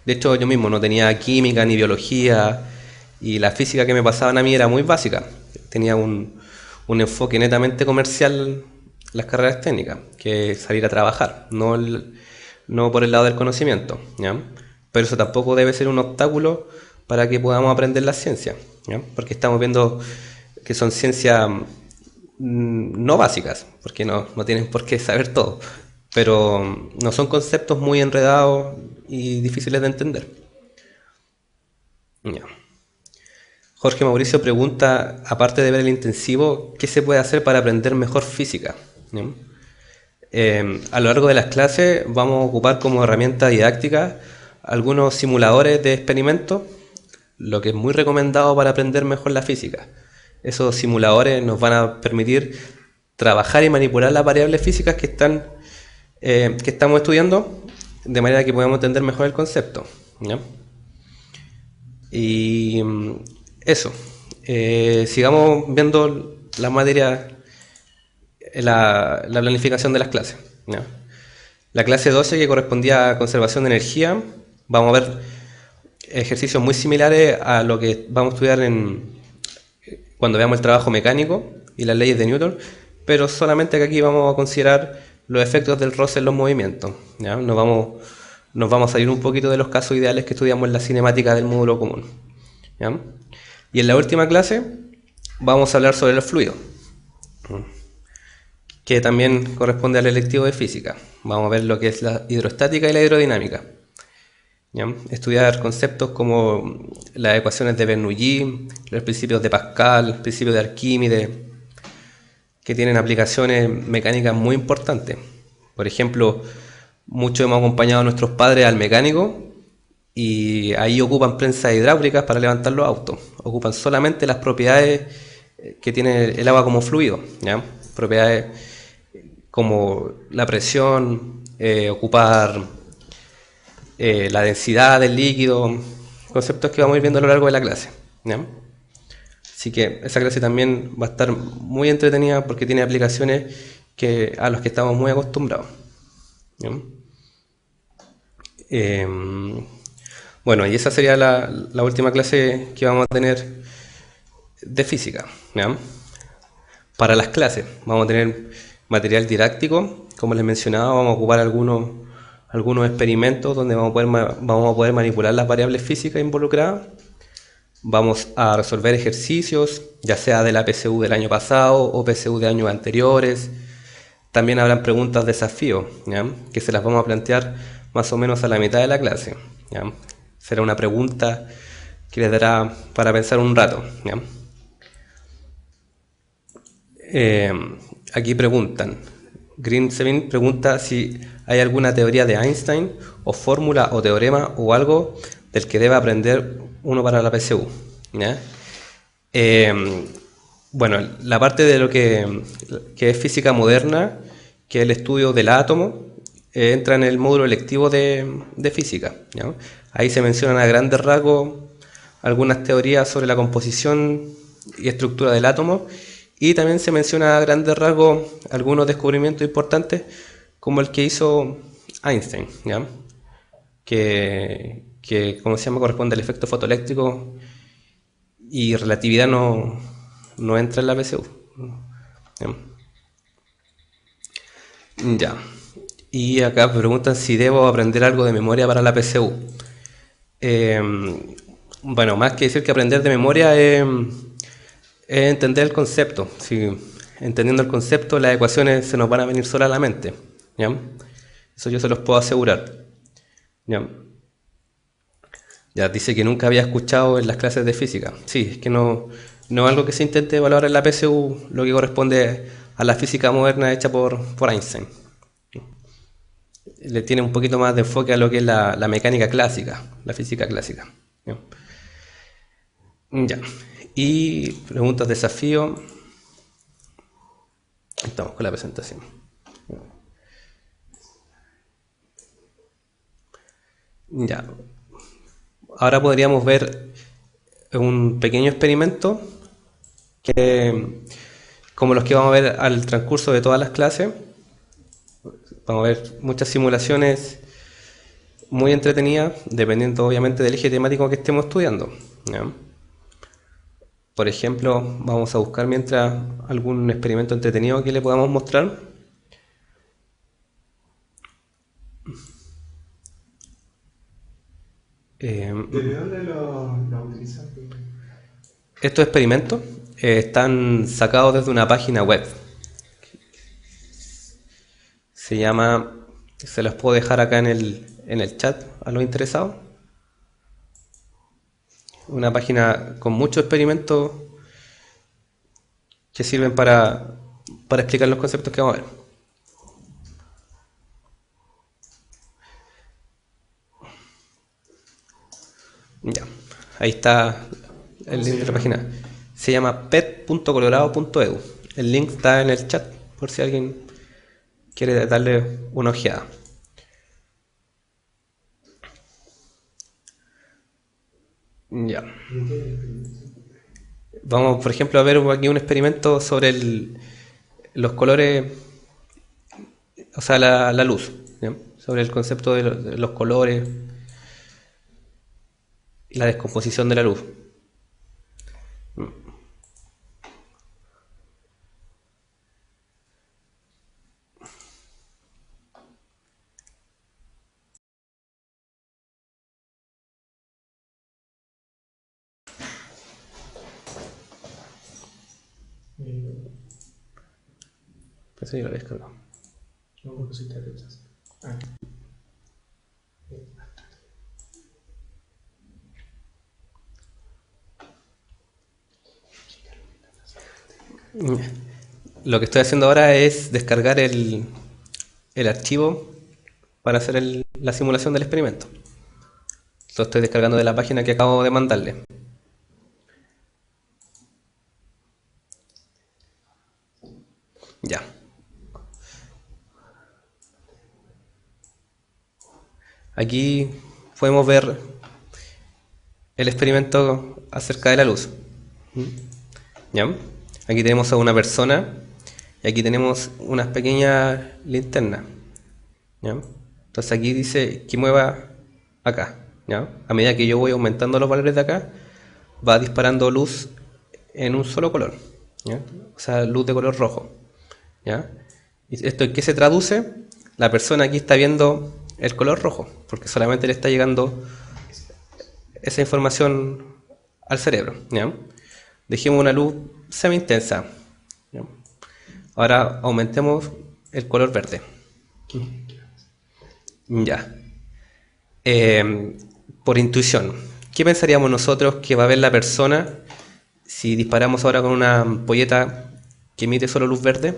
De hecho, yo mismo no tenía química ni biología, y la física que me pasaban a mí era muy básica. Tenía un enfoque netamente comercial las carreras técnicas, que es salir a trabajar, no por el lado del conocimiento, ¿ya? Pero eso tampoco debe ser un obstáculo para que podamos aprender las ciencias, ¿ya? Porque estamos viendo que son ciencias no básicas, porque no tienen por qué saber todo, pero no son conceptos muy enredados y difíciles de entender. Ya. Jorge Mauricio pregunta, aparte de ver el intensivo, ¿qué se puede hacer para aprender mejor física? ¿Ya? A lo largo de las clases vamos a ocupar como herramienta didáctica algunos simuladores de experimentos, lo que es muy recomendado para aprender mejor la física. Esos simuladores nos van a permitir trabajar y manipular las variables físicas que estamos estudiando, de manera que podamos entender mejor el concepto, ¿ya? Y eso, sigamos viendo la materia, la planificación de las clases, ¿ya? La clase 12, que correspondía a conservación de energía, vamos a ver ejercicios muy similares a lo que vamos a estudiar cuando veamos el trabajo mecánico y las leyes de Newton, pero solamente que aquí vamos a considerar los efectos del roce en los movimientos, ¿ya? Nos vamos a salir un poquito de los casos ideales que estudiamos en la cinemática del módulo común, ¿ya? Y en la última clase vamos a hablar sobre los fluidos, que también corresponde al electivo de física. Vamos a ver lo que es la hidrostática y la hidrodinámica, ¿ya? Estudiar conceptos como las ecuaciones de Bernoulli, los principios de Pascal, principios de Arquímedes, que tienen aplicaciones mecánicas muy importantes. Por ejemplo, muchos hemos acompañado a nuestros padres al mecánico y ahí ocupan prensas hidráulicas para levantar los autos. Ocupan solamente las propiedades que tiene el agua como fluido, ¿ya? Propiedades como la presión, ocupar la densidad del líquido, conceptos que vamos a ir viendo a lo largo de la clase, ¿ya? Así que esa clase también va a estar muy entretenida porque tiene aplicaciones a las que estamos muy acostumbrados, ¿ya? Bueno, y esa sería la última clase que vamos a tener de física, ¿ya? Para las clases vamos a tener material didáctico, como les mencionaba, vamos a ocupar algunos experimentos donde vamos a poder manipular las variables físicas involucradas. Vamos a resolver ejercicios, ya sea de la PSU del año pasado o PSU de años anteriores. También habrán preguntas desafío, ¿ya? Que se las vamos a plantear más o menos a la mitad de la clase, ¿ya? Será una pregunta que les dará para pensar un rato, ¿ya? Aquí preguntan, Green7 pregunta si hay alguna teoría de Einstein o fórmula o teorema o algo del que deba aprender uno para la PSU, ¿ya? Bueno, la parte de lo que es física moderna, que es el estudio del átomo, entra en el módulo electivo de física, ¿ya? Ahí se mencionan a grandes rasgos algunas teorías sobre la composición y estructura del átomo, y también se menciona a grandes rasgos algunos descubrimientos importantes como el que hizo Einstein, ¿ya? Que como se llama, corresponde al efecto fotoeléctrico, y relatividad no entra en la PSU. Ya. Y acá preguntan si debo aprender algo de memoria para la PSU. Bueno, más que decir que aprender de memoria es entender el concepto. Si entendiendo el concepto, las ecuaciones se nos van a venir solas a la mente, ¿ya? Eso yo se los puedo asegurar, ¿ya? Ya, dice que nunca había escuchado en las clases de física. Sí, es que no es algo que se intente evaluar en la PSU, lo que corresponde a la física moderna hecha por Einstein. Le tiene un poquito más de enfoque a lo que es la mecánica clásica, la física clásica. Ya. Y preguntas, desafío. Estamos con la presentación. Ya. Ahora podríamos ver un pequeño experimento como los que vamos a ver al transcurso de todas las clases. Vamos a ver muchas simulaciones muy entretenidas, dependiendo obviamente del eje temático que estemos estudiando, ¿ya? Por ejemplo, vamos a buscar mientras algún experimento entretenido que le podamos mostrar. ¿Desde dónde lo utilizan? Estos experimentos están sacados desde una página web. Se llama, se los puedo dejar acá en el chat a los interesados. Una página con muchos experimentos que sirven para explicar los conceptos que vamos a ver. Ya, ahí está el link de la página. Se llama pet.colorado.edu. El link está en el chat por si alguien quiere darle una ojeada. Ya. Vamos, por ejemplo, a ver aquí un experimento sobre los colores, o sea, la luz, ¿ya? Sobre el concepto de los colores y la descomposición de la luz. Eh, Pensé que lo había descargado. no pusiste letras. Ah. Lo que estoy haciendo ahora es descargar el archivo para hacer la simulación del experimento. Lo estoy descargando de la página que acabo de mandarle. Ya. Aquí podemos ver el experimento acerca de la luz. ¿Ya? Aquí tenemos a una persona y aquí tenemos unas pequeñas linternas. ¿Ya? Entonces aquí dice que mueva acá. ¿Ya? A medida que yo voy aumentando los valores de acá, va disparando luz en un solo color. ¿Ya? O sea, luz de color rojo. ¿Ya? ¿Y esto en qué se traduce? La persona aquí está viendo el color rojo, porque solamente le está llegando esa información al cerebro. ¿Ya? Dejemos una luz semi intensa. ¿Ya? Ahora aumentemos el color verde. Ya. Por intuición, ¿qué pensaríamos nosotros que va a ver la persona si disparamos ahora con una ampolleta que emite solo luz verde?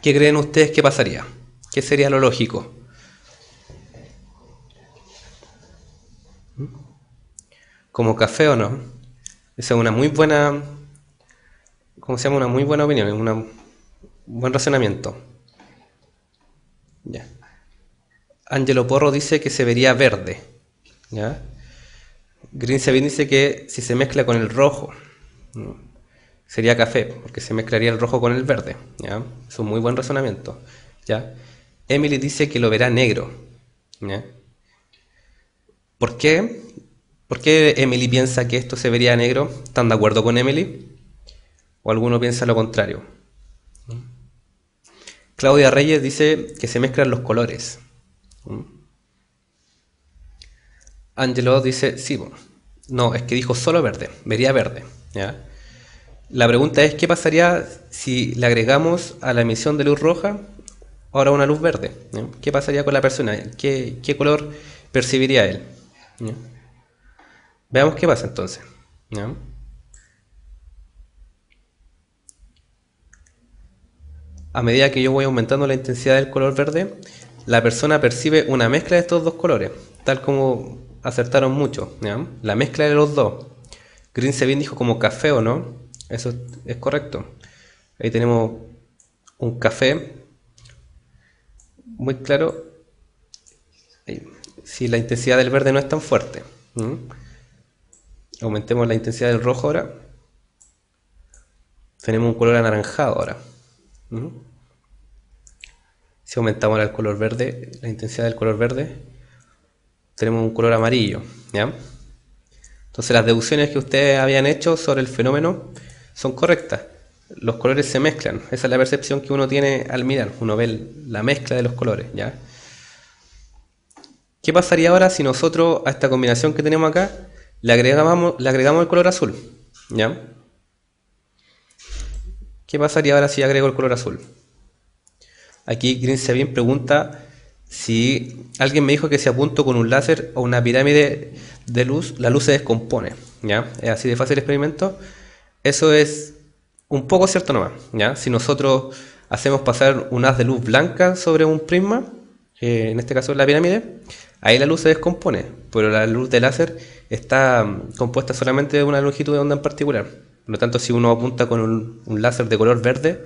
¿Qué creen ustedes que pasaría? ¿Qué sería lo lógico? ¿Como café o no? Esa es una muy buena, ¿cómo se llama? Una muy buena opinión, un buen razonamiento. Ya. Angelo Porro dice que se vería verde. ¿Ya? Green Sabin dice que si se mezcla con el rojo, ¿no? Sería café, porque se mezclaría el rojo con el verde. ¿Ya? Es un muy buen razonamiento. ¿Ya? Emily dice que lo verá negro. ¿Ya? ¿Por qué? ¿Por qué Emily piensa que esto se vería negro? ¿Están de acuerdo con Emily? ¿O alguno piensa lo contrario? Claudia Reyes dice que se mezclan los colores. Angelo dice, sí, no, es que dijo solo verde, vería verde. ¿Ya? La pregunta es, ¿qué pasaría si le agregamos a la emisión de luz roja ahora una luz verde? ¿Ya? ¿Qué pasaría con la persona? ¿Qué color percibiría él? ¿Ya? Veamos qué pasa entonces. ¿Ya? A medida que yo voy aumentando la intensidad del color verde, la persona percibe una mezcla de estos dos colores, tal como acertaron mucho. ¿Ya? La mezcla de los dos. Green Sabin dijo como café o no. Eso es correcto. Ahí tenemos un café muy claro. Si la intensidad del verde no es tan fuerte. Aumentemos la intensidad del rojo ahora. Tenemos un color anaranjado ahora. Si aumentamos el color verde, la intensidad del color verde, tenemos un color amarillo. ¿Ya? Entonces las deducciones que ustedes habían hecho sobre el fenómeno son correctas. Los colores se mezclan. Esa es la percepción que uno tiene al mirar. Uno ve la mezcla de los colores. ¿Ya? ¿Qué pasaría ahora si nosotros a esta combinación que tenemos acá le agregamos el color azul? ¿Ya? ¿Qué pasaría ahora si agrego el color azul? Aquí Green Sabin pregunta si alguien me dijo que si apunto con un láser o una pirámide de luz, la luz se descompone. ¿Ya? Es así de fácil el experimento. Eso es un poco cierto nomás. ¿Ya? Si nosotros hacemos pasar un haz de luz blanca sobre un prisma, en este caso la pirámide, ahí la luz se descompone, pero la luz de láser está compuesta solamente de una longitud de onda en particular. Por lo tanto, si uno apunta con un láser de color verde,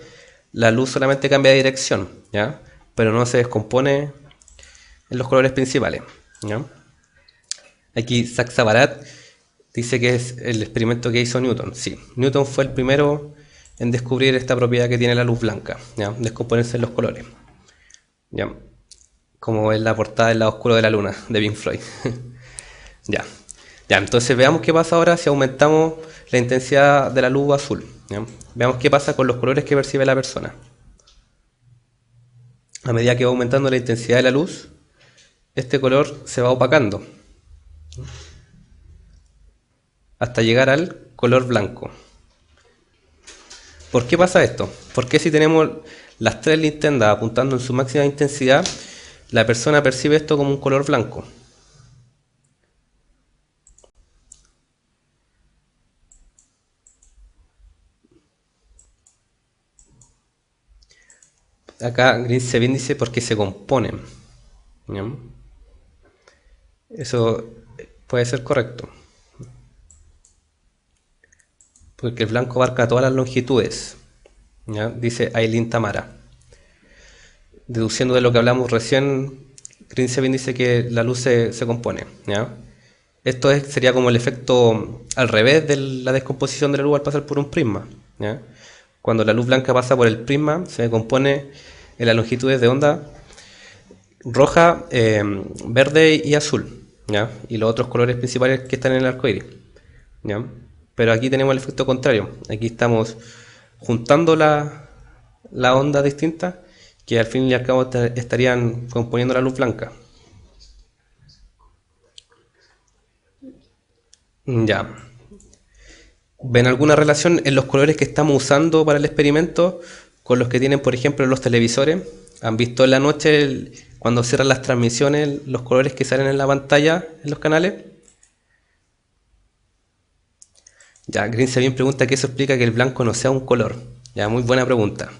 la luz solamente cambia de dirección, ¿ya? Pero no se descompone en los colores principales. ¿Ya? Aquí Saxabarat Dice que es el experimento que hizo Newton. Sí, Newton fue el primero en descubrir esta propiedad que tiene la luz blanca, ¿ya? Descomponerse en los colores, ¿ya? Como es la portada del lado oscuro de la luna, de Pink Floyd. Ya. Ya, entonces veamos qué pasa ahora si aumentamos la intensidad de la luz azul, ¿ya? Veamos qué pasa con los colores que percibe la persona. A medida que va aumentando la intensidad de la luz, este color se va opacando hasta llegar al color blanco. ¿Por qué pasa esto? Porque si tenemos las tres linternas apuntando en su máxima intensidad, la persona percibe esto como un color blanco. Acá Grinsevin dice porque se componen, ¿ya? Eso puede ser correcto, porque el blanco abarca todas las longitudes, ¿ya? Dice Aileen Tamara. Deduciendo de lo que hablamos recién, Grinsevin dice que la luz se compone, ¿ya? Esto sería como el efecto al revés de la descomposición de la luz al pasar por un prisma, ¿ya? Cuando la luz blanca pasa por el prisma, se compone en las longitudes de onda roja, verde y azul, ¿ya? Y los otros colores principales que están en el arco iris, ¿ya? Pero aquí tenemos el efecto contrario. Aquí estamos juntando la onda distinta que al fin y al cabo estarían componiendo la luz blanca. Ya. ¿Ven alguna relación en los colores que estamos usando para el experimento con los que tienen, por ejemplo, los televisores? ¿Han visto en la noche, cuando cierran las transmisiones, los colores que salen en la pantalla en los canales? Ya, Grinsevin pregunta que eso explica que el blanco no sea un color. Ya, muy buena pregunta.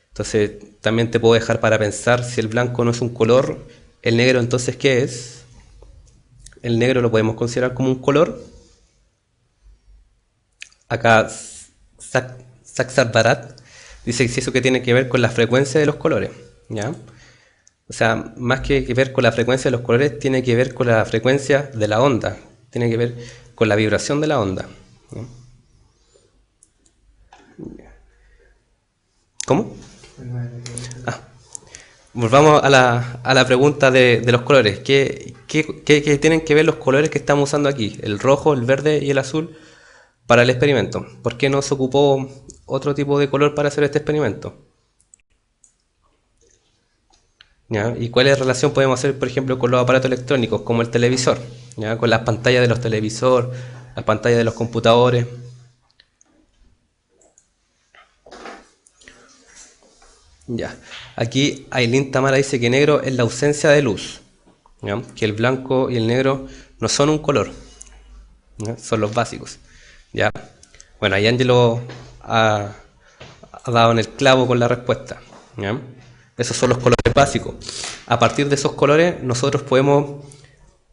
Entonces, también te puedo dejar para pensar, si el blanco no es un color, ¿el negro entonces qué es? ¿El negro lo podemos considerar como un color? Acá Saksar Barat dice que si eso que tiene que ver con la frecuencia de los colores, ¿ya? O sea, más que ver con la frecuencia de los colores, tiene que ver con la frecuencia de la onda, tiene que ver con la vibración de la onda, ¿no? ¿Cómo? Ah, volvamos a la pregunta de los colores. ¿Qué tienen que ver los colores que estamos usando aquí? El rojo, el verde y el azul para el experimento. ¿Por qué no se ocupó otro tipo de color para hacer este experimento? ¿Ya? ¿Y cuál es la relación podemos hacer, por ejemplo, con los aparatos electrónicos, como el televisor? ¿Ya? Con las pantallas de los televisores, las pantallas de los computadores. Ya. Aquí Aileen Tamara dice que negro es la ausencia de luz, ¿ya? Que el blanco y el negro no son un color, ¿ya? Son los básicos, ¿ya? Bueno, ahí Angelo ha dado en el clavo con la respuesta, ¿ya? Esos son los colores básicos. A partir de esos colores nosotros podemos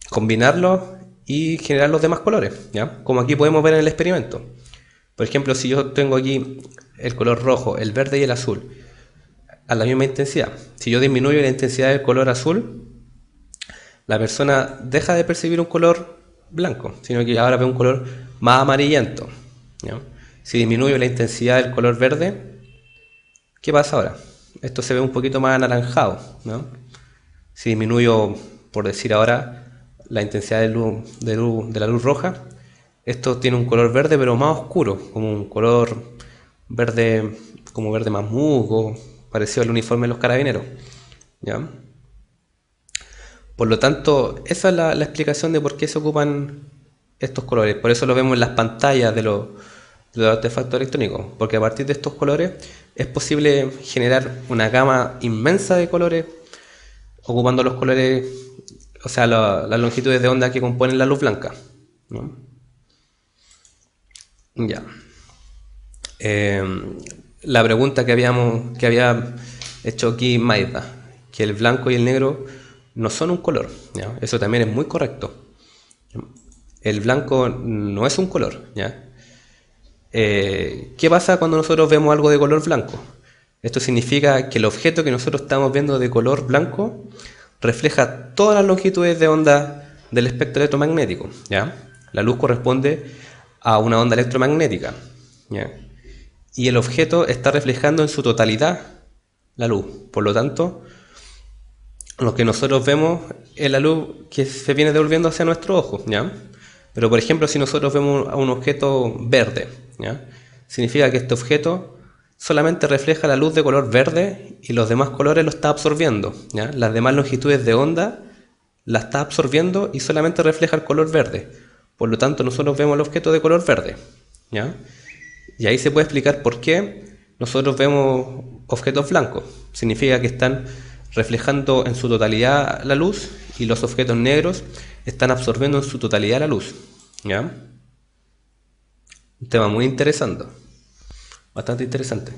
combinarlos y generar los demás colores, ¿ya? Como aquí podemos ver en el experimento. Por ejemplo, si yo tengo aquí el color rojo, el verde y el azul a la misma intensidad, si yo disminuyo la intensidad del color azul, la persona deja de percibir un color blanco, sino que ahora ve un color más amarillento, ¿ya? Si disminuyo la intensidad del color verde, ¿qué pasa ahora? Esto se ve un poquito más anaranjado, ¿no? Si disminuyo, por decir ahora, la intensidad de la luz roja, esto tiene un color verde pero más oscuro, como un color verde, como verde más musgo, parecido al uniforme de los carabineros, ¿ya? Por lo tanto, esa es la explicación de por qué se ocupan estos colores. Por eso lo vemos en las pantallas de los artefactos electrónicos, porque a partir de estos colores es posible generar una gama inmensa de colores ocupando los colores, o sea, las longitudes de onda que componen la luz blanca, ¿no? Ya. La pregunta que había hecho aquí Maida, que el blanco y el negro no son un color, ¿ya? Eso también es muy correcto. El blanco no es un color, ¿ya? ¿Qué pasa cuando nosotros vemos algo de color blanco? Esto significa que el objeto que nosotros estamos viendo de color blanco refleja todas las longitudes de onda del espectro electromagnético, ¿ya? La luz corresponde a una onda electromagnética, ¿ya? Y el objeto está reflejando en su totalidad la luz. Por lo tanto, lo que nosotros vemos es la luz que se viene devolviendo hacia nuestro ojo, ¿ya? Pero por ejemplo, si nosotros vemos a un objeto verde, ¿ya? Significa que este objeto solamente refleja la luz de color verde y los demás colores lo está absorbiendo, ¿ya? Las demás longitudes de onda la está absorbiendo y solamente refleja el color verde. Por lo tanto, nosotros vemos el objeto de color verde, ¿ya? Y ahí se puede explicar por qué nosotros vemos objetos blancos. Significa que están reflejando en su totalidad la luz y los objetos negros están absorbiendo en su totalidad la luz, ¿ya? Un tema muy interesante, bastante interesante.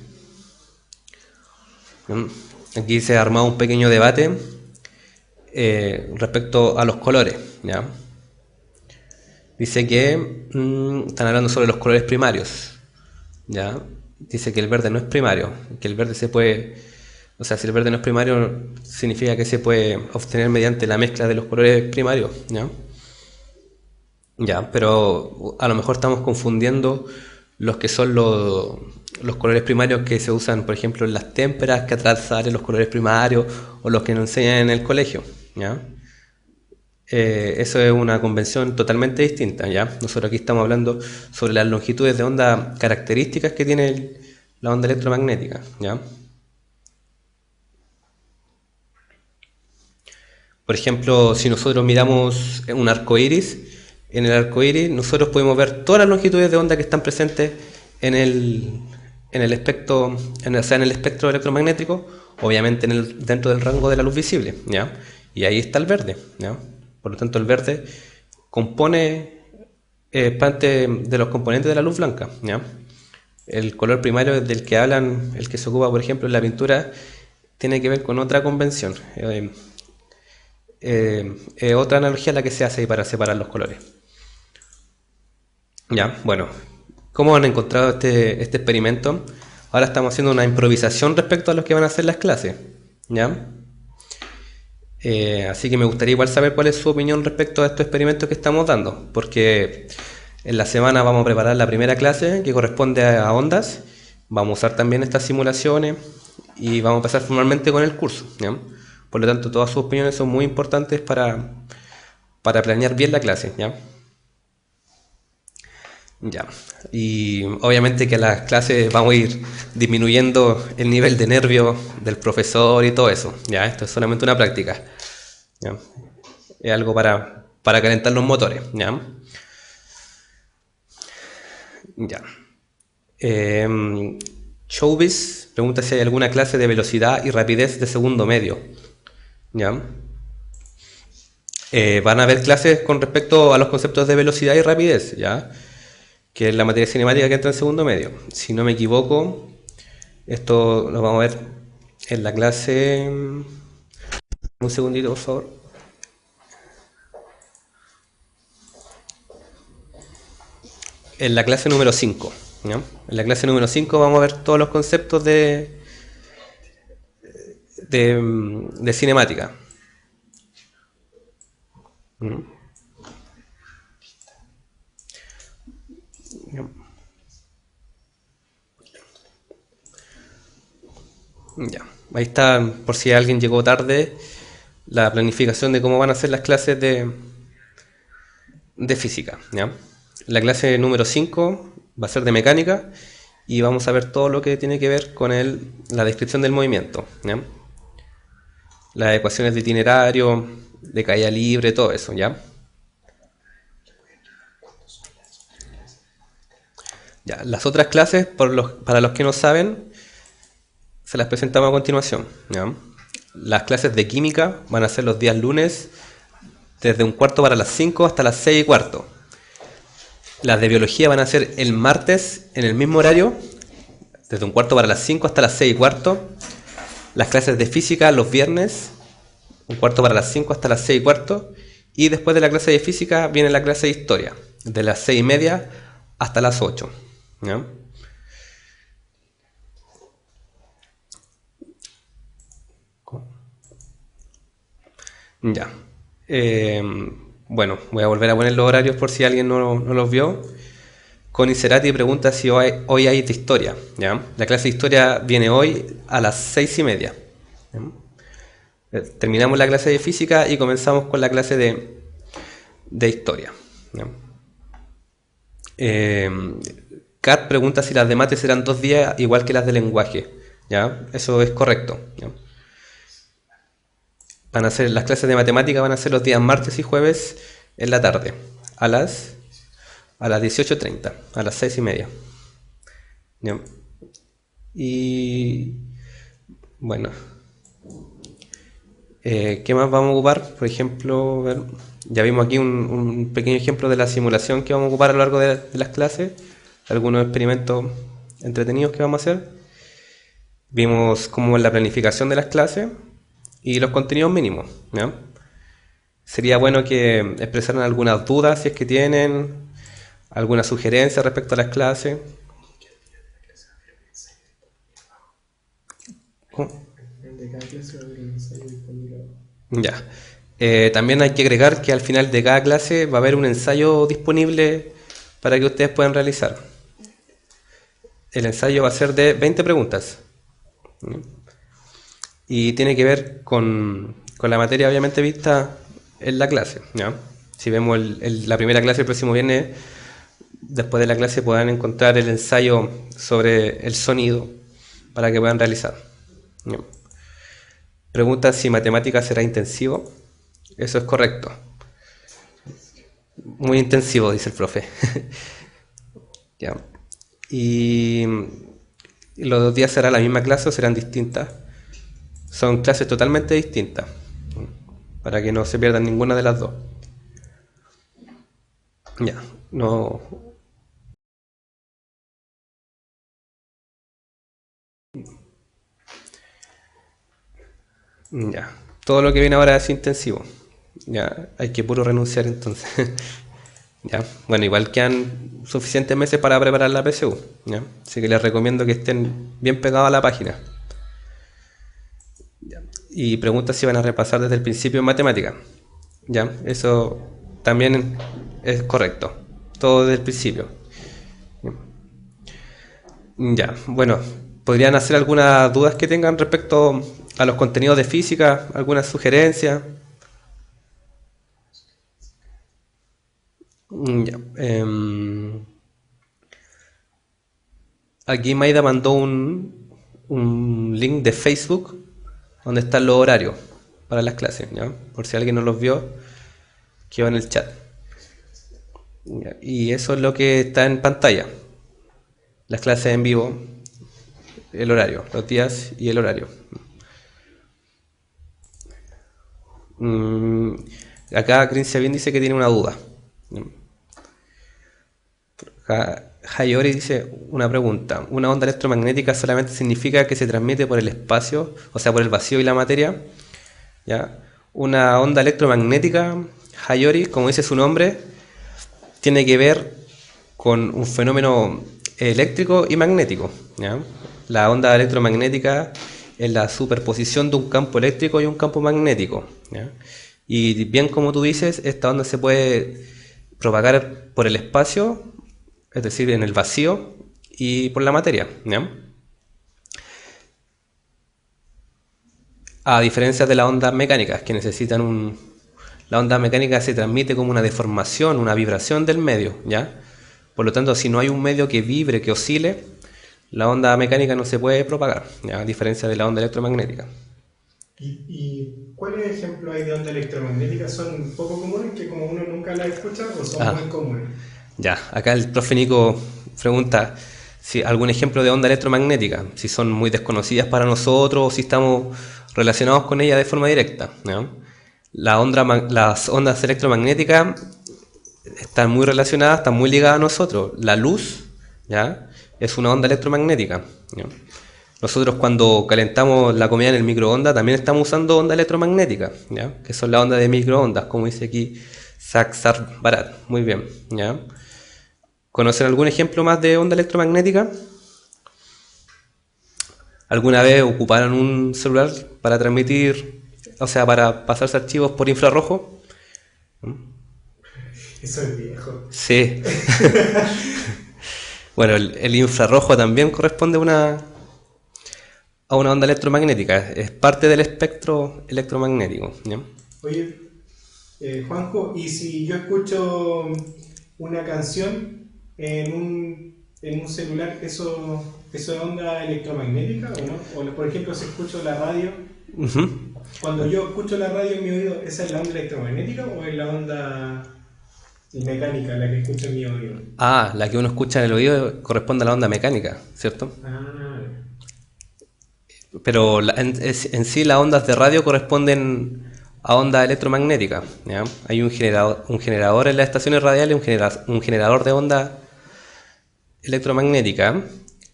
Aquí se ha armado un pequeño debate respecto a los colores, ¿ya? Dice que están hablando sobre los colores primarios, ¿ya? Dice que el verde no es primario, que el verde se puede, o sea, si el verde no es primario, significa que se puede obtener mediante la mezcla de los colores primarios, ¿ya? Ya, pero a lo mejor estamos confundiendo los que son los colores primarios que se usan, por ejemplo, en las témperas, que atrasan los colores primarios, o los que nos enseñan en el colegio, ¿ya? Eso es una convención totalmente distinta, ¿ya? Nosotros aquí estamos hablando sobre las longitudes de onda características que tiene la onda electromagnética, ¿ya? Por ejemplo, si nosotros miramos un arco iris, en el arco iris nosotros podemos ver todas las longitudes de onda que están presentes en el espectro, o sea, en el espectro electromagnético, obviamente dentro del rango de la luz visible, ¿ya? Y ahí está el verde, ¿ya? Por lo tanto, el verde compone parte de los componentes de la luz blanca, ¿ya? El color primario del que hablan, el que se ocupa, por ejemplo, en la pintura, tiene que ver con otra convención. Otra analogía a la que se hace ahí para separar los colores. Ya, bueno, ¿cómo han encontrado este experimento? Ahora estamos haciendo una improvisación respecto a lo que van a hacer las clases, ¿ya? Así que me gustaría igual saber cuál es su opinión respecto a estos experimentos que estamos dando, porque en la semana vamos a preparar la primera clase que corresponde a ondas, vamos a usar también estas simulaciones y vamos a empezar formalmente con el curso, ¿ya? Por lo tanto, todas sus opiniones son muy importantes para planear bien la clase, ¿ya? Ya. Y obviamente que a las clases vamos a ir disminuyendo el nivel de nervio del profesor y todo eso, ¿ya? Esto es solamente una práctica, ¿ya? Es algo para calentar los motores, ¿ya? Ya. Showbiz pregunta si hay alguna clase de velocidad y rapidez de segundo medio, ¿ya? Van a haber clases con respecto a los conceptos de velocidad y rapidez, ¿ya? Que es la materia cinemática que entra en segundo medio. Si no me equivoco, esto lo vamos a ver en la clase... Un segundito, por favor. En la clase número 5, ¿ya? En la clase número 5 vamos a ver todos los conceptos de cinemática. Ya. Ahí está, por si alguien llegó tarde, la planificación de cómo van a ser las clases de física, ¿ya? La clase número 5 va a ser de mecánica y vamos a ver todo lo que tiene que ver con la descripción del movimiento, ¿ya? Las ecuaciones de itinerario, de caída libre, todo eso, ¿ya? Ya, las otras clases, para los que no saben, se las presentamos a continuación, ¿ya? Las clases de química van a ser los días lunes desde un cuarto para las 5 hasta las 6 y cuarto. Las de biología van a ser el martes en el mismo horario, desde un cuarto para las 5 hasta las 6 y cuarto. Las clases de física los viernes, un cuarto para las 5 hasta las 6 y cuarto. Y después de la clase de física viene la clase de historia, de las 6 y media hasta las 8. ¿Ya? Ya. Bueno, voy a volver a poner los horarios por si alguien no los vio. Connie Cerati pregunta si hoy hay de historia. ¿Ya? La clase de historia viene hoy a las 6:30. ¿Ya? Terminamos la clase de física y comenzamos con la clase de historia. ¿Ya? Kat pregunta si las de mate serán 2 días igual que las de lenguaje. ¿Ya? Eso es correcto. ¿Ya? Las clases de matemática van a ser los días martes y jueves en la tarde, a las 18:30, a las 6:30. ¿Ya? Y bueno, ¿qué más vamos a ocupar? Por ejemplo, ya vimos aquí un pequeño ejemplo de la simulación que vamos a ocupar a lo largo de las clases, algunos experimentos entretenidos que vamos a hacer. Vimos cómo es la planificación de las clases y los contenidos mínimos. ¿Ya? Sería bueno que expresaran algunas dudas si es que tienen, alguna sugerencia respecto a las clases. ¿Cómo? De cada clase va a haber un ensayo disponible. Ya. También hay que agregar que al final de cada clase va a haber un ensayo disponible para que ustedes puedan realizar. El ensayo va a ser de 20 preguntas. Y tiene que ver con la materia obviamente vista en la clase. ¿Ya? Si vemos la primera clase el próximo viernes, después de la clase podrán encontrar el ensayo sobre el sonido para que puedan realizar. ¿Ya? Pregunta si matemática será intensivo. Eso es correcto. Muy intensivo, dice el profe. ¿Ya? Y los 2 días será la misma clase o serán distintas. Son clases totalmente distintas, para que no se pierdan ninguna de las dos. Ya, no. Ya, todo lo que viene ahora es intensivo. Ya, hay que puro renunciar entonces. Ya, bueno, igual quedan suficientes meses para preparar la PSU. ¿Ya? Así que les recomiendo que estén bien pegados a la página. Ya. Y pregunta si van a repasar desde el principio en matemática. Ya, eso también es correcto. Todo desde el principio. Ya, bueno, podrían hacer algunas dudas que tengan respecto a los contenidos de física, algunas sugerencias. Ya, aquí Maida mandó un link de Facebook donde están los horarios para las clases, ¿ya? Por si alguien no los vio, quedó en el chat. Ya, y eso es lo que está en pantalla. Las clases en vivo, el horario, los días y el horario. Acá Crincia bien dice que tiene una duda. Hayori dice una pregunta. ¿Una onda electromagnética solamente significa que se transmite por el espacio, o sea, por el vacío y la materia? ¿Ya? Una onda electromagnética, Hayori, como dice su nombre, tiene que ver con un fenómeno eléctrico y magnético. ¿Ya? La onda electromagnética es la superposición de un campo eléctrico y un campo magnético. ¿Ya? Y bien como tú dices, esta onda se puede propagar por el espacio, es decir, en el vacío, y por la materia. ¿Ya? A diferencia de las ondas mecánicas, que necesitan la onda mecánica se transmite como una deformación, una vibración del medio, ¿ya? Por lo tanto, si no hay un medio que vibre, que oscile, la onda mecánica no se puede propagar, ¿ya? A diferencia de la onda electromagnética. ¿Y cuáles ejemplos hay de onda electromagnética? ¿Son poco comunes, que como uno nunca las escucha, o son muy comunes? Ya, acá el profe Nico pregunta si algún ejemplo de onda electromagnética, si son muy desconocidas para nosotros o si estamos relacionados con ella de forma directa, ¿no? Las ondas electromagnéticas están muy relacionadas, están muy ligadas a nosotros. La luz, ¿ya? Es una onda electromagnética, ¿no? Nosotros cuando calentamos la comida en el microondas también estamos usando onda electromagnética, ¿ya? Que son las ondas de microondas, como dice aquí Saksar Barat. Muy bien, ¿ya? ¿Conocen algún ejemplo más de onda electromagnética? ¿Alguna vez ocuparon un celular para transmitir, o sea, para pasarse archivos por infrarrojo? Eso es viejo. Sí. Bueno, el infrarrojo también corresponde a una onda electromagnética. Es parte del espectro electromagnético, ¿ya? Oye, Juanjo, ¿y si yo escucho una canción en un celular, eso es onda electromagnética o no? O por ejemplo, si escucho la radio, Ujú. cuando yo escucho la radio en mi oído, ¿esa es la onda electromagnética o es la onda mecánica la que escucho en mi oído? Ah, la que uno escucha en el oído corresponde a la onda mecánica, ¿cierto? Ah, Pero en sí las ondas de radio corresponden a ondas electromagnéticas, ¿ya? Hay un generador en las estaciones radiales, un generador de ondas electromagnéticas,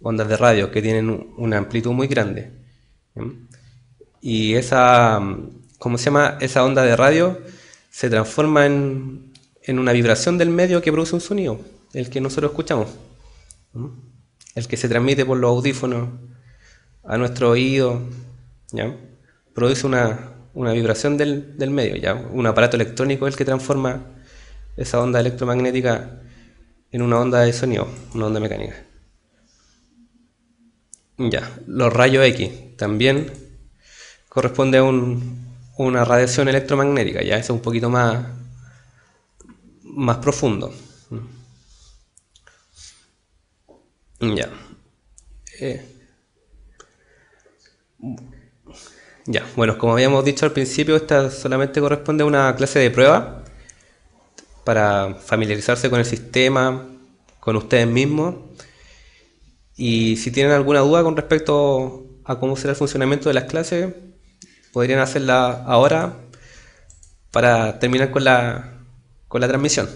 ondas de radio que tienen una amplitud muy grande, ¿ya? Y ¿cómo se llama? Esa onda de radio se transforma en una vibración del medio que produce un sonido, el que nosotros escuchamos, el que se transmite por los audífonos a nuestro oído, ¿ya? Produce una vibración del medio, ¿ya? Un aparato electrónico es el que transforma esa onda electromagnética en una onda de sonido, una onda mecánica. Ya, los rayos X también corresponde a una radiación electromagnética, ya, eso es un poquito más profundo. Ya. Eh, ya, bueno, como habíamos dicho al principio, esta solamente corresponde a una clase de prueba para familiarizarse con el sistema, con ustedes mismos. Y si tienen alguna duda con respecto a cómo será el funcionamiento de las clases, podrían hacerla ahora para terminar con la transmisión.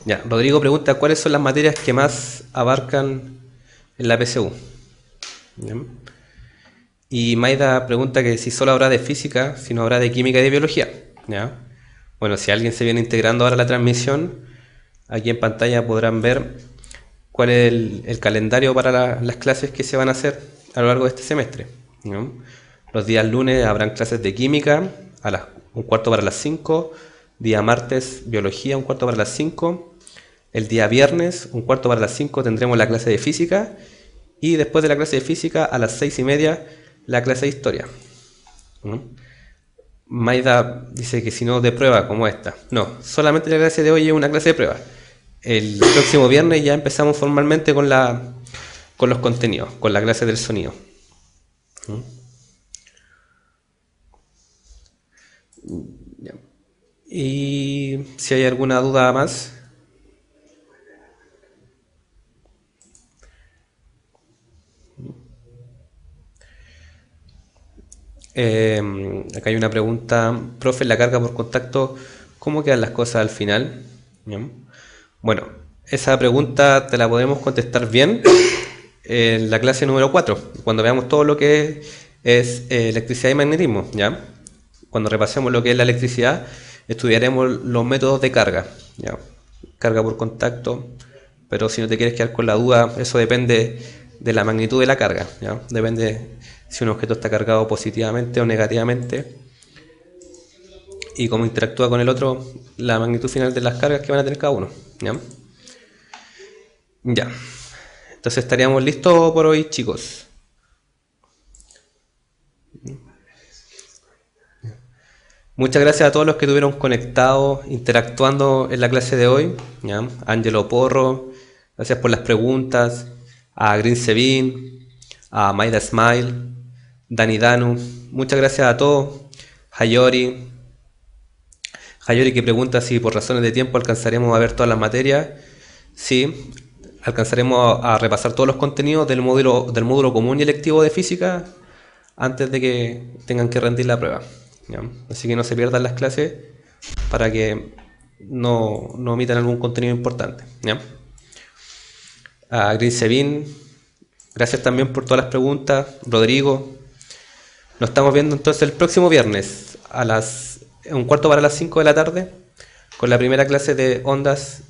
Ya, Rodrigo pregunta cuáles son las materias que más abarcan en la PSU. ¿Ya? Y Maida pregunta que si solo habrá de física, si no habrá de química y de biología. ¿Ya? Bueno, si alguien se viene integrando ahora a la transmisión, aquí en pantalla podrán ver cuál es el calendario para las clases que se van a hacer a lo largo de este semestre, ¿no? Los días lunes habrán clases de química a las 1:15 para las 5, día martes biología 1:15 para las 5, el día viernes 1:15 para las 5 tendremos la clase de física y después de la clase de física a las 6:30 la clase de historia, ¿no? Maida dice que si no de prueba como esta. No, solamente la clase de hoy es una clase de prueba. El próximo viernes ya empezamos formalmente con los contenidos, con la clase del sonido. Y si hay alguna duda más. Acá hay una pregunta, profe, la carga por contacto, ¿cómo quedan las cosas al final? ¿Ya? Bueno, esa pregunta te la podemos contestar bien en la clase número 4, cuando veamos todo lo que es electricidad y magnetismo, ¿ya? Cuando repasemos lo que es la electricidad, estudiaremos los métodos de carga, ¿ya? Carga por contacto, pero si no te quieres quedar con la duda, eso depende de la magnitud de la carga, ¿ya? Depende si un objeto está cargado positivamente o negativamente y cómo interactúa con el otro, la magnitud final de las cargas que van a tener cada uno, ¿ya? Ya. Entonces estaríamos listos por hoy, chicos. Muchas gracias a todos los que estuvieron conectados, interactuando en la clase de hoy, ¿ya? Angelo Porro, gracias por las preguntas, a Green Sevin, a Maida Smile, Dani Danu, muchas gracias a todos, Hayori que pregunta si por razones de tiempo alcanzaremos a ver todas las materias. Sí, alcanzaremos a repasar todos los contenidos del módulo común y electivo de física antes de que tengan que rendir la prueba, ¿ya? Así que no se pierdan las clases para que no omitan algún contenido importante, ¿ya? A Green Sevin, gracias también por todas las preguntas. Rodrigo, nos estamos viendo entonces el próximo viernes a las 1:15 para las 5 de la tarde con la primera clase de ondas,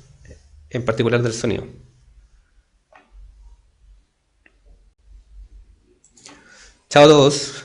en particular del sonido. Chao a todos.